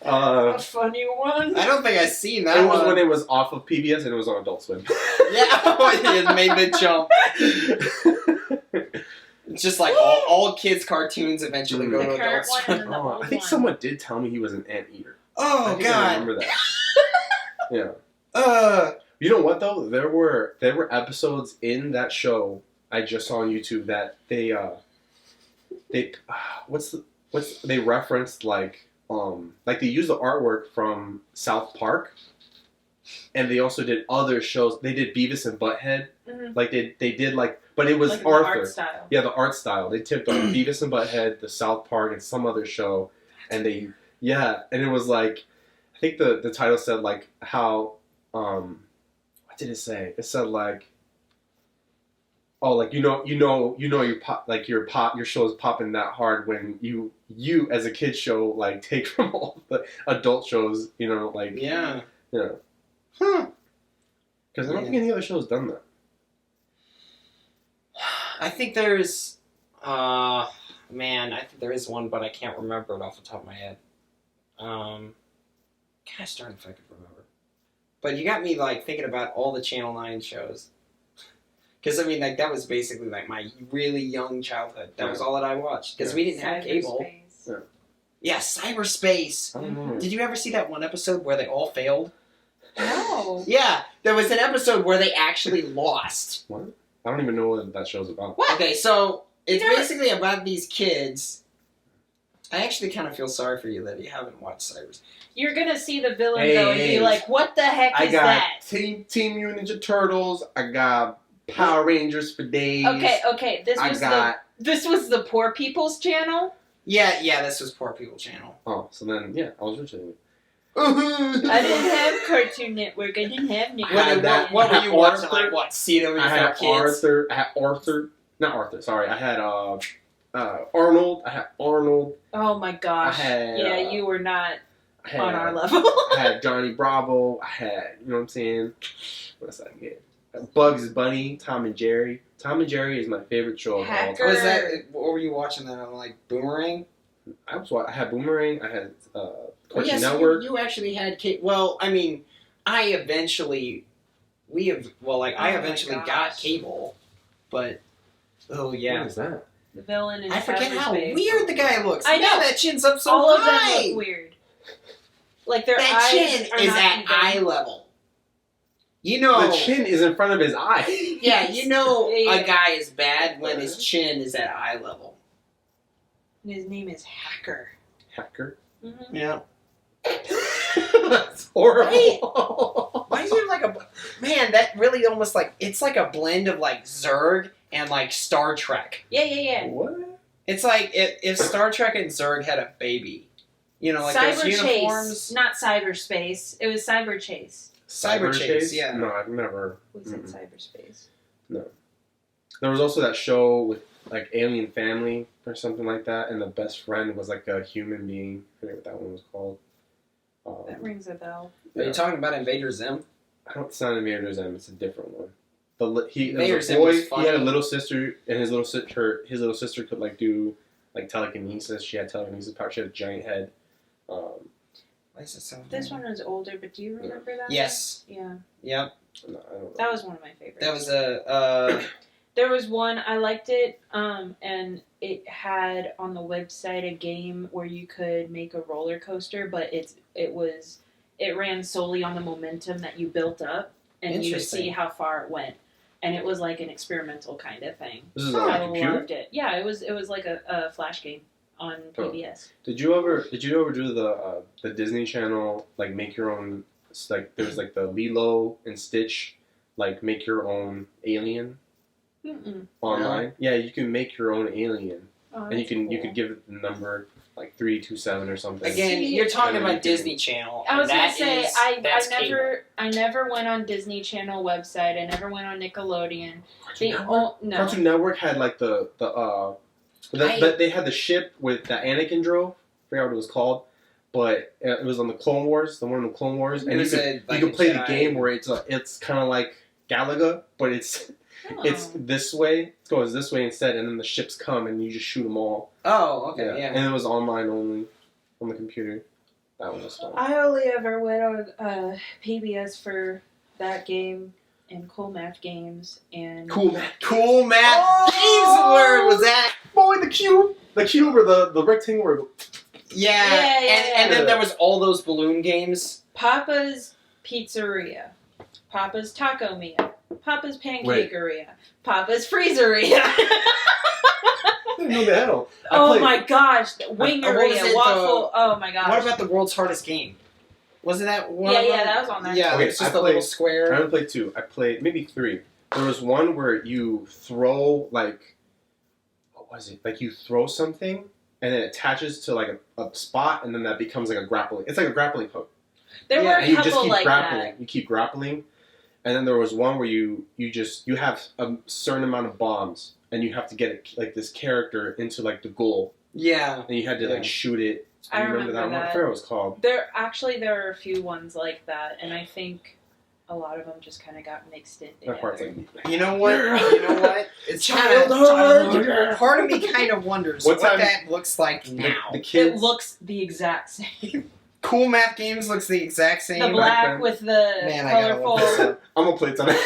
A funny one. I don't think I've seen that It was one. when it was off of PBS and it was on Adult Swim. Yeah, it made the jump. It's just like all kids' cartoons eventually go The to current Adult one Swim. and then the Oh, old I think one. someone did tell me he was an anteater. I Oh think I God. remember that. Yeah. You know what though? There were episodes in that show I just saw on YouTube that they referenced like they used the artwork from South Park, and they also did other shows. They did Beavis and Butthead. Mhm. Like they did like, but it was Like the Arthur. art style. Yeah, the art style. They tipped on Beavis and Butthead, the South Park, and some other show, and and it was like, I think the title said like how what did it say? It said like, oh, like your show is popping that hard when you as a kid show like take from all the adult shows, like Yeah. Huh. Because I don't Yeah. think any other show's done that. I think there's, I think there is one, but I can't remember it off the top of my head. Gosh darn if I could remember. But you got me like thinking about all the Channel 9 shows. Because I mean, like that was basically like my really young childhood. That was all that I watched because we didn't have cable. Cyberspace. Yeah, cyberspace. I don't know. Did you ever see that one episode where they all failed? No. Yeah, there was an episode where they actually lost. What? I don't even know what that show's about. What? Okay, so it's never- basically about these kids. I actually kind of feel sorry for you that you haven't watched Cyberspace. You're gonna see the villain Hey, though and hey. be like, "What the heck I is got that?" Team Mutant Ninja Turtles. I got Power Rangers for days. Okay. This was the Poor People's Channel. Yeah, this was Poor People Channel. Oh, so then I was watching it. I didn't have Cartoon Network. I didn't have Nickelodeon. What were you watching? Arthur. Like what? See it over I had kids? Not Arthur. Sorry, I had Arnold. I had Arnold. Oh my gosh. I had, yeah, you were not I had, on our level. I had Johnny Bravo. I had, you know what I'm saying? What else did I get? Bugs Bunny, Tom and Jerry. Tom and Jerry is my favorite show of all Hacker. time. Was that? What were you watching that on? Like Boomerang? I had Boomerang. I had Cartoon Yes, Network. you actually had cable. Well, I mean, I eventually gosh. got cable, but What is that? The villain in I forget how cyberspace. weird the guy looks. I know. Yeah, that chin's up so All of high. them look weird. Like their That eyes chin are is not at even. eye level. You know, The chin is in front of his eye. yeah, you know Yeah. a guy is bad when his chin is at eye level. And his name is Hacker. Hacker. Mm-hmm. Yeah. That's horrible. Why is there like a man that really almost like it's like a blend of like Zurg and like Star Trek. Yeah. What? It's like if Star Trek and Zurg had a baby, you know, like those Cyber uniforms. Chase, not cyberspace. It was Cyber Chase. Cyber Chase, yeah. No, I've never. Was it cyberspace? There was also that show with like Alien Family or something like that, and the best friend was like a human being. I forget what that one was called. That rings a bell. Are you talking about Invader Zim? I don't sound Invader Zim. It's a different one. It Invader was a Zim boy. was He had a funny. little sister, and his little sister could like do like telekinesis. She had telekinesis power. She had a giant head. Why is it so? This one was older, but do you remember that? Yes. Yeah. Yep. No, I don't know. That was one of my favorites. That was a. There was one I liked it, and it had on the website a game where you could make a roller coaster, but it ran solely on the momentum that you built up, and you would see Interesting. how far it went, and it was like an experimental kind of thing. This is Oh, on I a computer. loved it. Yeah, it was like a flash game on PBS. Did you ever do the Disney Channel like make your own like there was like the Lilo and Stitch like make your own alien Mm-mm. online? Yeah, you can make your own alien, Oh, and you that's could cool. give it the number like 327 or something. Again, See, you're talking and then about you can- Disney Channel. I was and gonna that say is- I never went on Disney Channel website. I never went on Nickelodeon. Cartoon Network? No. Cartoon Network had like they had the ship with that Anakin drove. I forgot what it was called, but it was on the Clone Wars, the one in the Clone Wars, and you could play the game where it's kind of like Galaga, but it's this way. It goes this way instead, and then the ships come and you just shoot them all. Oh, okay, yeah. And it was online only on the computer. That one was fun. I only ever went on PBS for that game and Cool Math Games and Cool man. Cool Math Oh! Where was that? Boy, the cube or the rectangle. Yeah. And then Yeah. there was all those balloon games. Papa's Pizzeria, Papa's Taco Mia, Papa's Pancakeria, Papa's Freezeria. I didn't know that at all. Oh my gosh, what was Wingeria, it, Waffle. Oh my gosh. What about the world's hardest game? Wasn't that one? Yeah, of them? that was on there. Yeah, Okay, it's just I a little played- square. I only played 2. I played maybe 3. There was one where you throw like, what was it? Like you throw something and then it attaches to like a spot and then that becomes like a grappling. It's like a grappling hook. There Yeah, were And a you just couple keep like grappling. that. You keep grappling. And then there was one where you have a certain amount of bombs and you have to get it, like this character into like the goal Yeah. and you had to Yeah. like shoot it. I You remember that one? I that. forget what it was called. There are a few ones like that, and I think a lot of them just kind of got mixed in That part's together. like, You know what? It's Childhood. Part of me kind of wonders What what time- that looks like now. the It kids. looks the exact same. Cool Math Games looks the exact same. The black then. with the Man, I gotta look this colorful. up. I'm gonna play it tonight.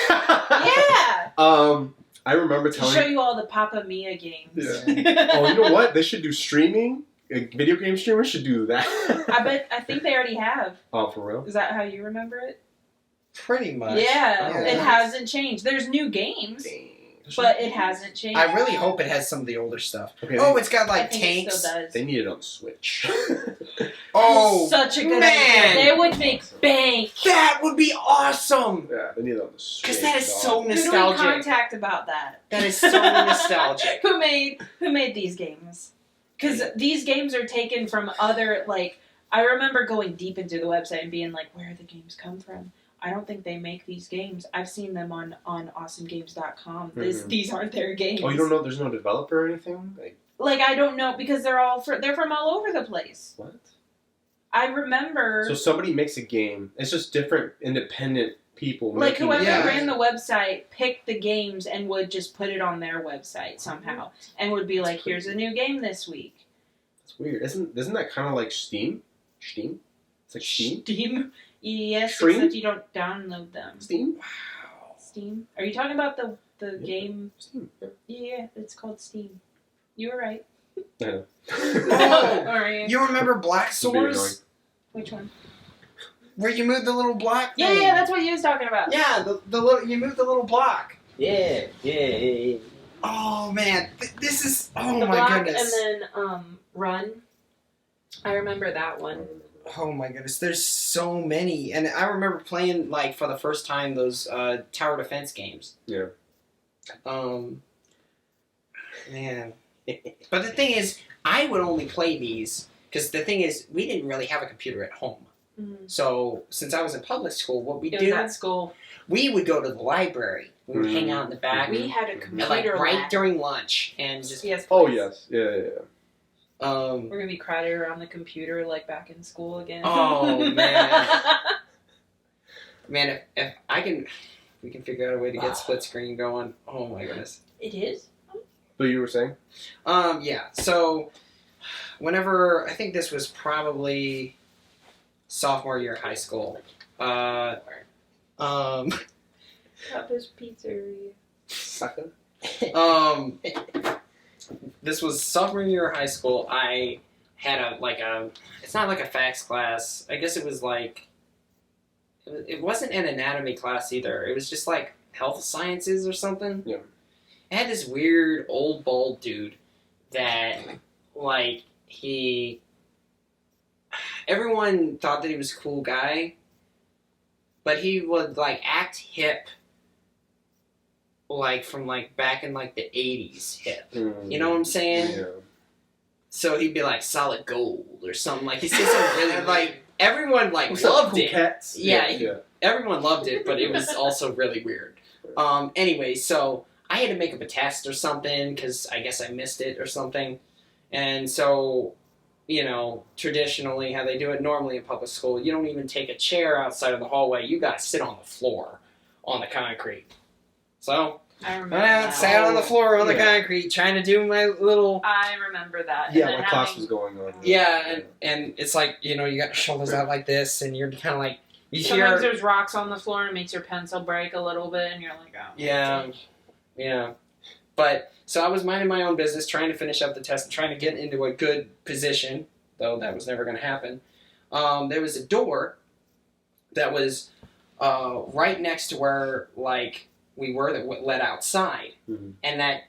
Yeah. I remember To telling. show you all the Papa Mia games. Yeah. Oh, you know what? They should do streaming. Video game streamers should do that. I think they already have. Oh, for real? Is that how you remember it? Pretty much. Yeah, Oh, it nice. hasn't changed. There's new games, but it hasn't changed. I really hope it has some of the older stuff. Okay. Oh, it's got I like think tanks. it still does. They need it on the Switch. Oh, Such a good man. idea. They would make bank. that would be awesome. Yeah, they need it on the Switch. Because that is dog. so Who do we nostalgic. contact about that? That is so nostalgic. Who made these games? Because these games are taken from other, like, I remember going deep into the website and being like, where do the games come from? I don't think they make these games. I've seen them on awesomegames.com. Mhm. These aren't their games. Oh, you don't know? There's no developer or anything? Like, I don't know, because they're from all over the place. What? I remember, So somebody makes a game. It's just different independent people. like, making whoever Yeah. ran the website picked the games and would just put it on their website somehow. And would be like, here's a new game this week. It's weird. Isn't that kind of like Steam? Steam? It's like Steam? Steam? Yes, Stream? except you don't download them. Steam? Wow. Steam? Are you talking about the Yeah. game? Steam. Yeah. Yeah, it's called Steam. You were right. I know. Oh, Are you? you remember Black It's really Swords? Which one? where you move the little block. Yeah, thing. yeah, that's what you was talking about. Yeah, the little you move the little block. Yeah. Oh man, this is oh the my block goodness. and then run. I remember that one. Oh my goodness, there's so many, and I remember playing like for the first time those tower defense games. Yeah. Man, but the thing is, I would only play these because the thing is, we didn't really have a computer at home. Mm-hmm. So since I was in public school, what we It was do, at school. we would go to the library. We would hang out in the back, We had a and, computer like right lab. during lunch, and just Yes. Oh please. yes, yeah. We're gonna be crowded around the computer like back in school again. Oh, man. Man, if we can figure out a way to get split screen going. Oh my goodness. It is. But you were saying? Yeah. So, whenever I think this was probably sophomore year of high school. Papa's Pizzeria. Sucker. This was sophomore year of high school. I had it's not like a facts class. I guess it was like, it wasn't an anatomy class either. It was just like health sciences or something. Yeah. I had this weird old bald dude that, like, everyone thought that he was a cool guy, but he would, like, act hip, like, from, like, back in, like, the 80s hip. You know what I'm saying? Yeah. So he'd be like, solid gold or something. Like, he said something really, like, everyone, like, loved it. Cats? Yeah, everyone loved it, but it was also really weird. Anyway, so I had to make up a test or something, because I guess I missed it or something. And so, you know, traditionally, how they do it normally in public school, you don't even take a chair outside of the hallway. You got to sit on the floor, on the concrete. So, I remember I that. sat on the floor on the Yeah. concrete, trying to do my little... I remember that. Yeah, And when then class having- was going on. Yeah, and it's like, you know, you got your shoulders out like this, and you're kind of like... You Sometimes hear... there's rocks on the floor and it makes your pencil break a little bit, and you're like, oh. Yeah. Yeah. But, so I was minding my own business, trying to finish up the test, and trying to get into a good position, though that was never going to happen. There was a door that was right next to where, like, we were that led outside. Mm-hmm. And that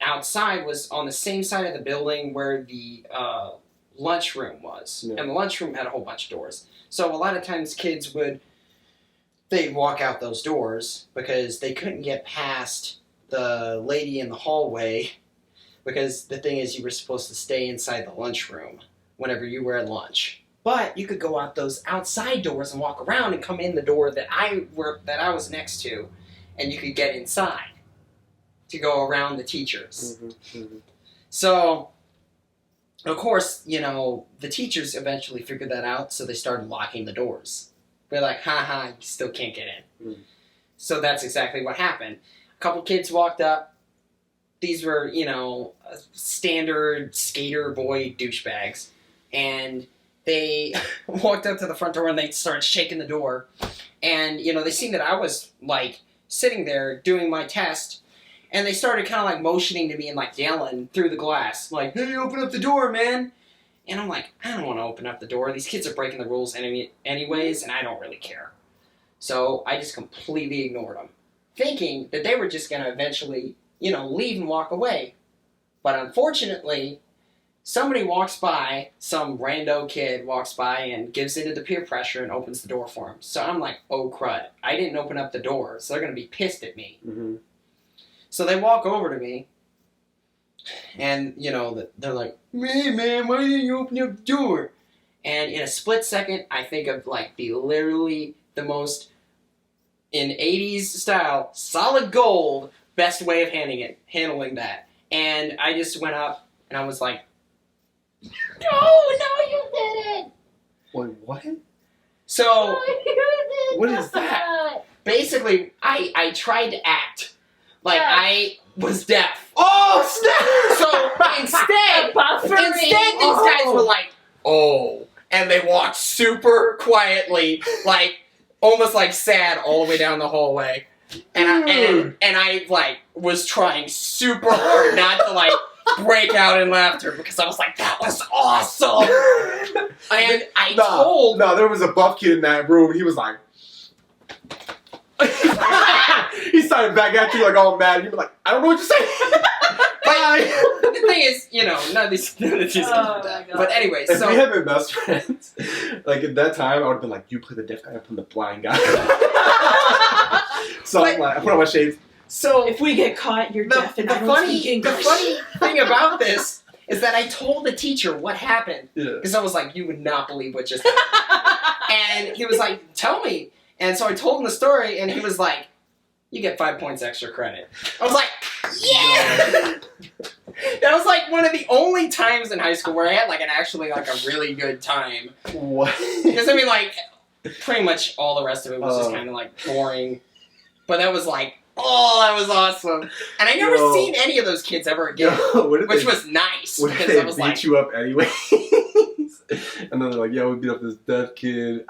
outside was on the same side of the building where the lunchroom was. Yeah. And the lunchroom had a whole bunch of doors. So a lot of times kids they'd walk out those doors because they couldn't get past the lady in the hallway, because the thing is, you were supposed to stay inside the lunchroom whenever you were at lunch. But you could go out those outside doors and walk around and come in the door that I was next to, and you could get inside to go around the teachers. Mm-hmm. Mm-hmm. So, of course, you know, the teachers eventually figured that out, so they started locking the doors. They're like, haha, you still can't get in. Mm. So that's exactly what happened. A couple kids walked up. These were, you know, standard skater boy douchebags. And they walked up to the front door and they started shaking the door. And, you know, they seen that I was, like, sitting there doing my test. And they started kind of, like, motioning to me and, like, yelling through the glass. Like, hey, open up the door, man. And I'm like, I don't want to open up the door. These kids are breaking the rules anyways, and I don't really care. So I just completely ignored them, thinking that they were just going to eventually, you know, leave and walk away. But unfortunately, somebody walks by, some rando kid walks by and gives into the peer pressure and opens the door for him. So I'm like, oh crud, I didn't open up the door, so they're going to be pissed at me. Mm-hmm. So they walk over to me, and, you know, they're like, hey man, why didn't you open up the door? And in a split second, I think of, like, literally the most, in 80s style, solid gold, best way of handling that. And I just went up, and I was like, no, you didn't! Wait, what? So, No, you did what is that? Basically, I tried to act like I was deaf. Oh, snap! So instead, these guys were like, oh, and they walked super quietly, like almost like sad, all the way down the hallway. And I like was trying super hard not to like break out in laughter because I was like, that was awesome. And I told. No, there was a buff kid in that room. He was like. He started back at you like all mad. You were like, I don't know what you're saying. Bye. The thing is, none of these kids do that. But anyway, if so we had been best friends, like at that time, I would have been like, you play the deaf guy, I play the blind guy. So I'm like, I put on my shades. So if we get caught, you're deaf and I don't speak English. The funny thing about this is that I told the teacher what happened. Because I was like, you would not believe what just happened. And he was like, tell me. And so I told him the story, and he was like, you get 5 points extra credit. I was like, yeah! That was like one of the only times in high school where I had like a really good time. What? Because I mean, like, pretty much all the rest of it was just kind of like boring. But that was like, oh, that was awesome. And I never seen any of those kids ever again, which was nice. Because I was beat you up anyway. And then they're like, yeah, we beat up this deaf kid.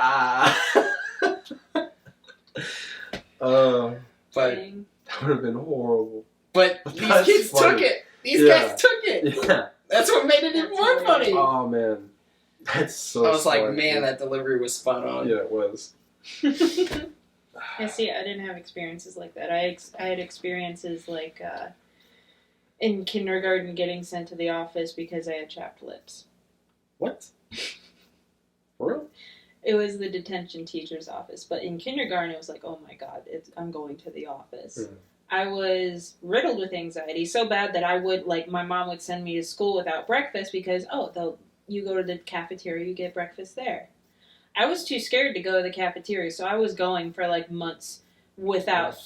But that would have been horrible. But these kids took it. These guys took it. Yeah. That's what made it even more funny. Oh man, that's so. I was funny. like, man, that delivery was spot on. Yeah, it was. I see. I didn't have experiences like that. I had experiences like in kindergarten getting sent to the office because I had chapped lips. What? For real? It was the detention teacher's office, but in kindergarten it was like, oh my god, I'm going to the office. I was riddled with anxiety so bad that I would, like, my mom would send me to school without breakfast because, you go to the cafeteria, you get breakfast there. I was too scared to go to the cafeteria, so I was going for like months without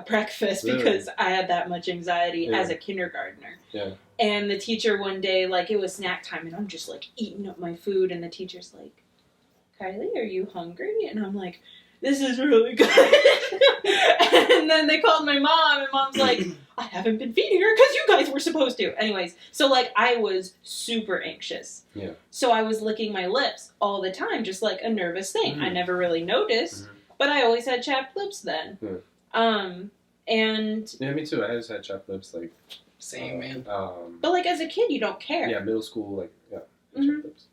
breakfast because I had that much anxiety as a kindergartner. Yeah. And the teacher one day, like, it was snack time, and I'm just like eating up my food, and the teacher's like, Kylie, are you hungry? And I'm like, this is really good. And then they called my mom, and mom's like, I haven't been feeding her because you guys were supposed to. Anyways, so like I was super anxious. Yeah. So I was licking my lips all the time, just like a nervous thing. I never really noticed, but I always had chapped lips then. And yeah, me too. I just had chapped lips, like same man. But like as a kid, you don't care. Yeah, middle school, like chapped lips.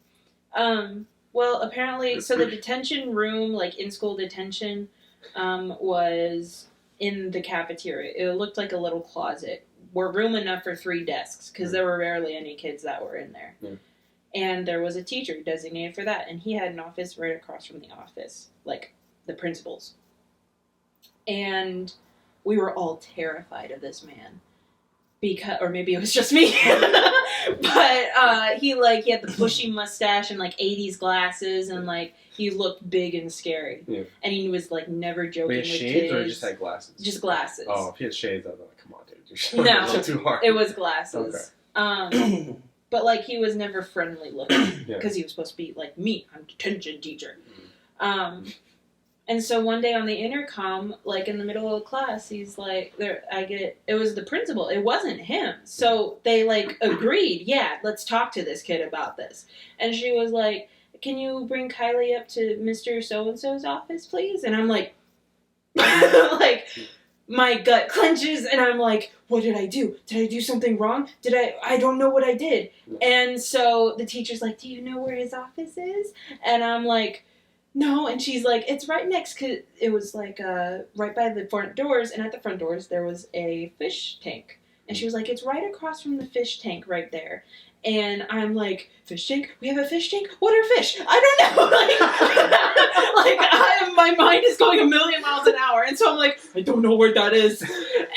Well, apparently, so the detention room, like in-school detention, was in the cafeteria. It looked like a little closet. We're room enough for 3 desks, because there were rarely any kids that were in there. Yeah. And there was a teacher designated for that, and he had an office right across from the office, like the principal's. And we were all terrified of this man. Or maybe it was just me. But he had the bushy mustache and like 80s glasses, and like he looked big and scary. Yeah. And he was like never joking with shades kids. Or just had glasses? Just glasses. Oh, if he had shades, I'd be like, come on, dude. No, too hard. It was glasses. Okay. But like he was never friendly looking because he was supposed to be like me. I'm detention teacher. And so one day on the intercom, like in the middle of the class, he's like, it was the principal. It wasn't him. So they like agreed, yeah, let's talk to this kid about this. And she was like, can you bring Kylie up to Mr. So-and-so's office, please? And I'm like, like my gut clenches and I'm like, what did I do? Did I do something wrong? I don't know what I did. And so the teacher's like, do you know where his office is? And I'm like, no, and she's like, it's right next, cause it was like right by the front doors, and at the front doors there was a fish tank. And she was like, it's right across from the fish tank right there. And I'm like, fish tank? We have a fish tank? What are fish? I don't know. My mind is going 1,000,000 miles an hour. And so I'm like, I don't know where that is.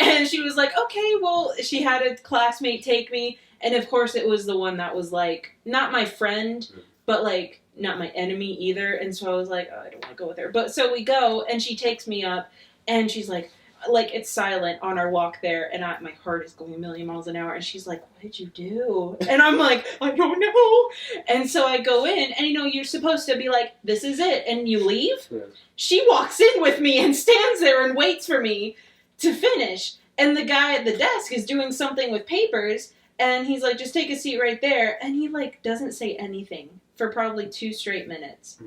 And she was like, okay, well, she had a classmate take me. And of course it was the one that was like, not my friend, but like, not my enemy either. And so I was like, oh, I don't want to go with her. But so we go, and she takes me up, and she's like it's silent on our walk there, and my heart is going 1,000,000 miles an hour, and she's like, what did you do? And I'm like, I don't know. And so I go in, and you're supposed to be like, this is it, and you leave. Yeah. She walks in with me and stands there and waits for me to finish. And the guy at the desk is doing something with papers, and he's like, just take a seat right there. And he like doesn't say anything for probably 2 straight minutes.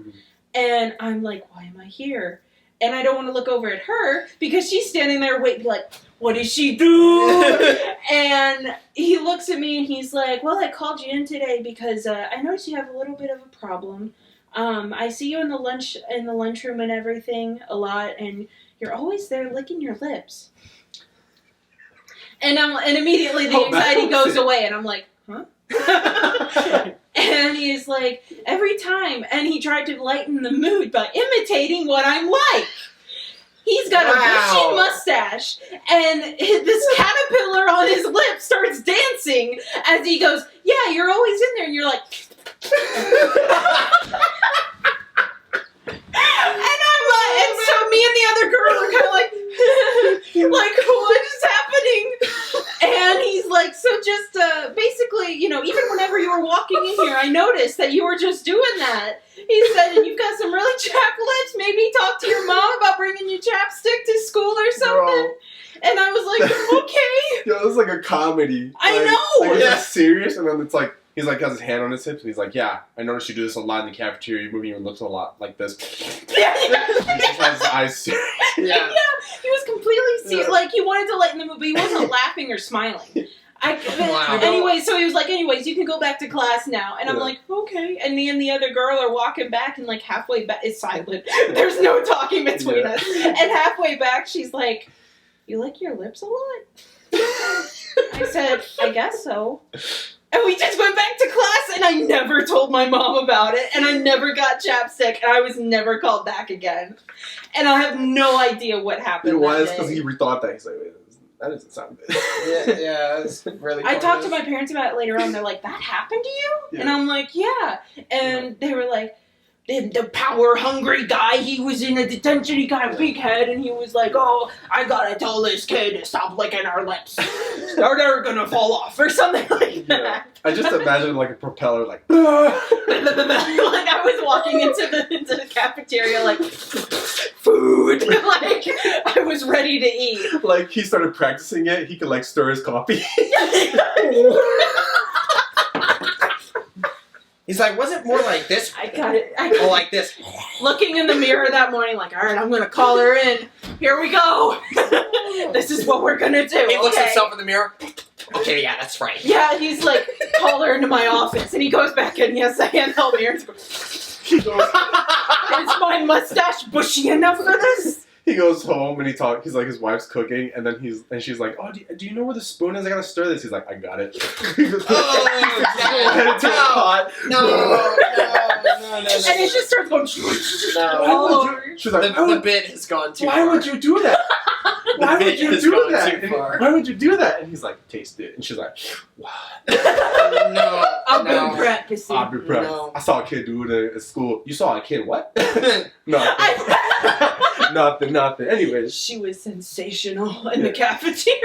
And I'm like, why am I here? and I don't want to look over at her because she's standing there waiting, like, what did she do? And he looks at me and he's like, well, I called you in today because I noticed you have a little bit of a problem. I see you in the lunchroom and everything a lot, and you're always there licking your lips. And immediately the anxiety goes away, and I'm like, huh? And he's like, every time, and he tried to lighten the mood by imitating what I'm like. He's got a bushy mustache, and this caterpillar on his lip starts dancing as he goes, yeah, you're always in there, and you're like... And so me and the other girl are kind of like, like, what is happening? And he's like, so just basically, you know, even whenever you were walking in here, I noticed that you were just doing that. He said, and you've got some really chapped lips. Maybe talk to your mom about bringing you chapstick to school or something. Bro. And I was like, okay. Yo, it's like a comedy. I like, know. Like, it's like serious, and then it's like, he's like, has his hand on his hips, and he's like, yeah, I noticed you do this a lot in the cafeteria. You're moving your lips a lot like this. Yeah. He just has his eyes serious. Yeah. He was completely serious. Like, he wanted to lighten the mood, but he wasn't laughing or smiling. Wow. Anyway, so he was like, anyways, you can go back to class now. And I'm Yeah. like, okay. And me and the other girl are walking back, and like halfway back, it's silent. There's no talking between us. And halfway back, she's like, you lick your lips a lot? I said, I guess so. And we just went back to class, and I never told my mom about it, and I never got chapstick, and I was never called back again. And I have no idea what happened. You know why? that It's because day. he rethought that. He's like, wait, that doesn't sound good. Yeah, it's really. I talked to my parents about it later on. They're like, that happened to you? Yeah. And I'm like, yeah. And they were like, the power-hungry guy, he was in a detention, he got a big head, and he was like, oh, I gotta tell this kid to stop licking our lips. Or they're gonna fall off, or something like that. Yeah. I just imagine like a propeller, like. Like I was walking into the cafeteria like food. Like I was ready to eat. Like he started practicing it, he could like stir his coffee. He's like, was it more like this? I got it. Or like this? Looking in the mirror that morning, like, all right, I'm gonna call her in. Here we go. This is what we're gonna do. He looks at okay? himself in the mirror. Okay, yeah, that's right. Yeah, he's like, call her into my office, and he goes back in. He has the handheld mirror. Is my mustache bushy enough for this? He goes home and he's like his wife's cooking, and then she's like, oh, do you know where the spoon is? I gotta stir this. He's like, I got it. He goes, head into a pot. No. And it just starts going No. all over. She's like, The bit has gone too far. why would you do that? Why would you has do gone that? too And far. why would you do that? And he's like, taste it. And she's like, what? No. I've been practicing. I'll be proud. No. I saw a kid do it at school. You saw a kid what? No. Nothing. Anyways. She was sensational in the cafeteria.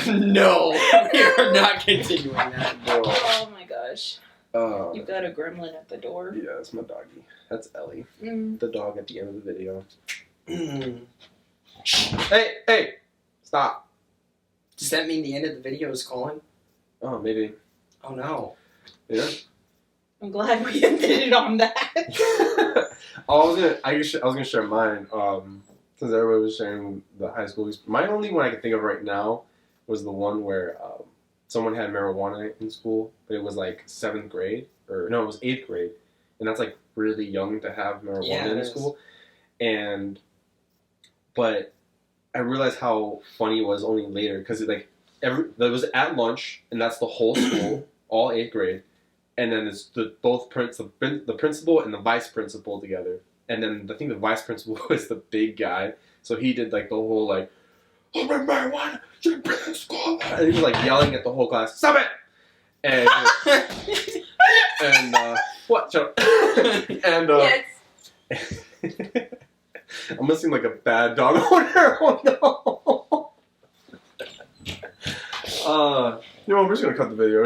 No. We are not continuing that. Oh my gosh. Uh, You've got a gremlin at the door. yeah, that's my doggy. That's Ellie. Mm. The dog at the end of the video. Mm. Hey! Stop. Does that mean the end of the video is calling? Oh, maybe. Oh no. Yeah. I'm glad we ended it on that. I was gonna share mine. Since everybody was sharing the high school, my only one I can think of right now was the one where someone had marijuana in school, but it was like 7th grade, or no, it was 8th grade, and that's like really young to have marijuana in school. But I realized how funny it was only later, because it was at lunch, and that's the whole school, all 8th grade. And then it's the principal and the vice principal together. And then I think the vice principal was the big guy. So he did like the whole like, oh my marijuana, you bring it to school. And he was like yelling at the whole class, stop it! And what? Shut up. And Yes. I'm missing like a bad dog owner. Oh no. You know, we're just gonna cut the video.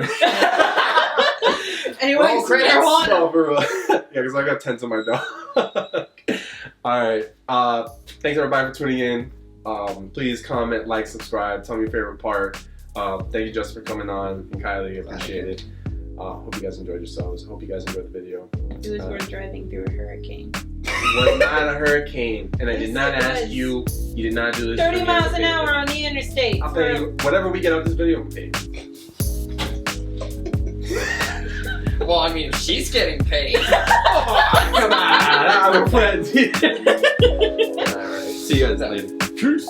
Anyways, Roll credits. marijuana. Yeah, because I got tents on my dog. Alright. Thanks everybody for tuning in. Please comment, like, subscribe, tell me your favorite part. Thank you, Justin, for coming on, and Kylie, appreciate it. Hope you guys enjoyed yourselves. Hope you guys enjoyed the video. It was worth driving through a hurricane. was not a hurricane, and I did Yes, not it ask was. you. You did not do this. 30 for me miles as a an hour favor. on the interstate. I'll pay you whatever we get out of this video. I'm paid. Well, I mean, she's getting paid. Come on, I'm a friend. All right, see you guys later. Peace.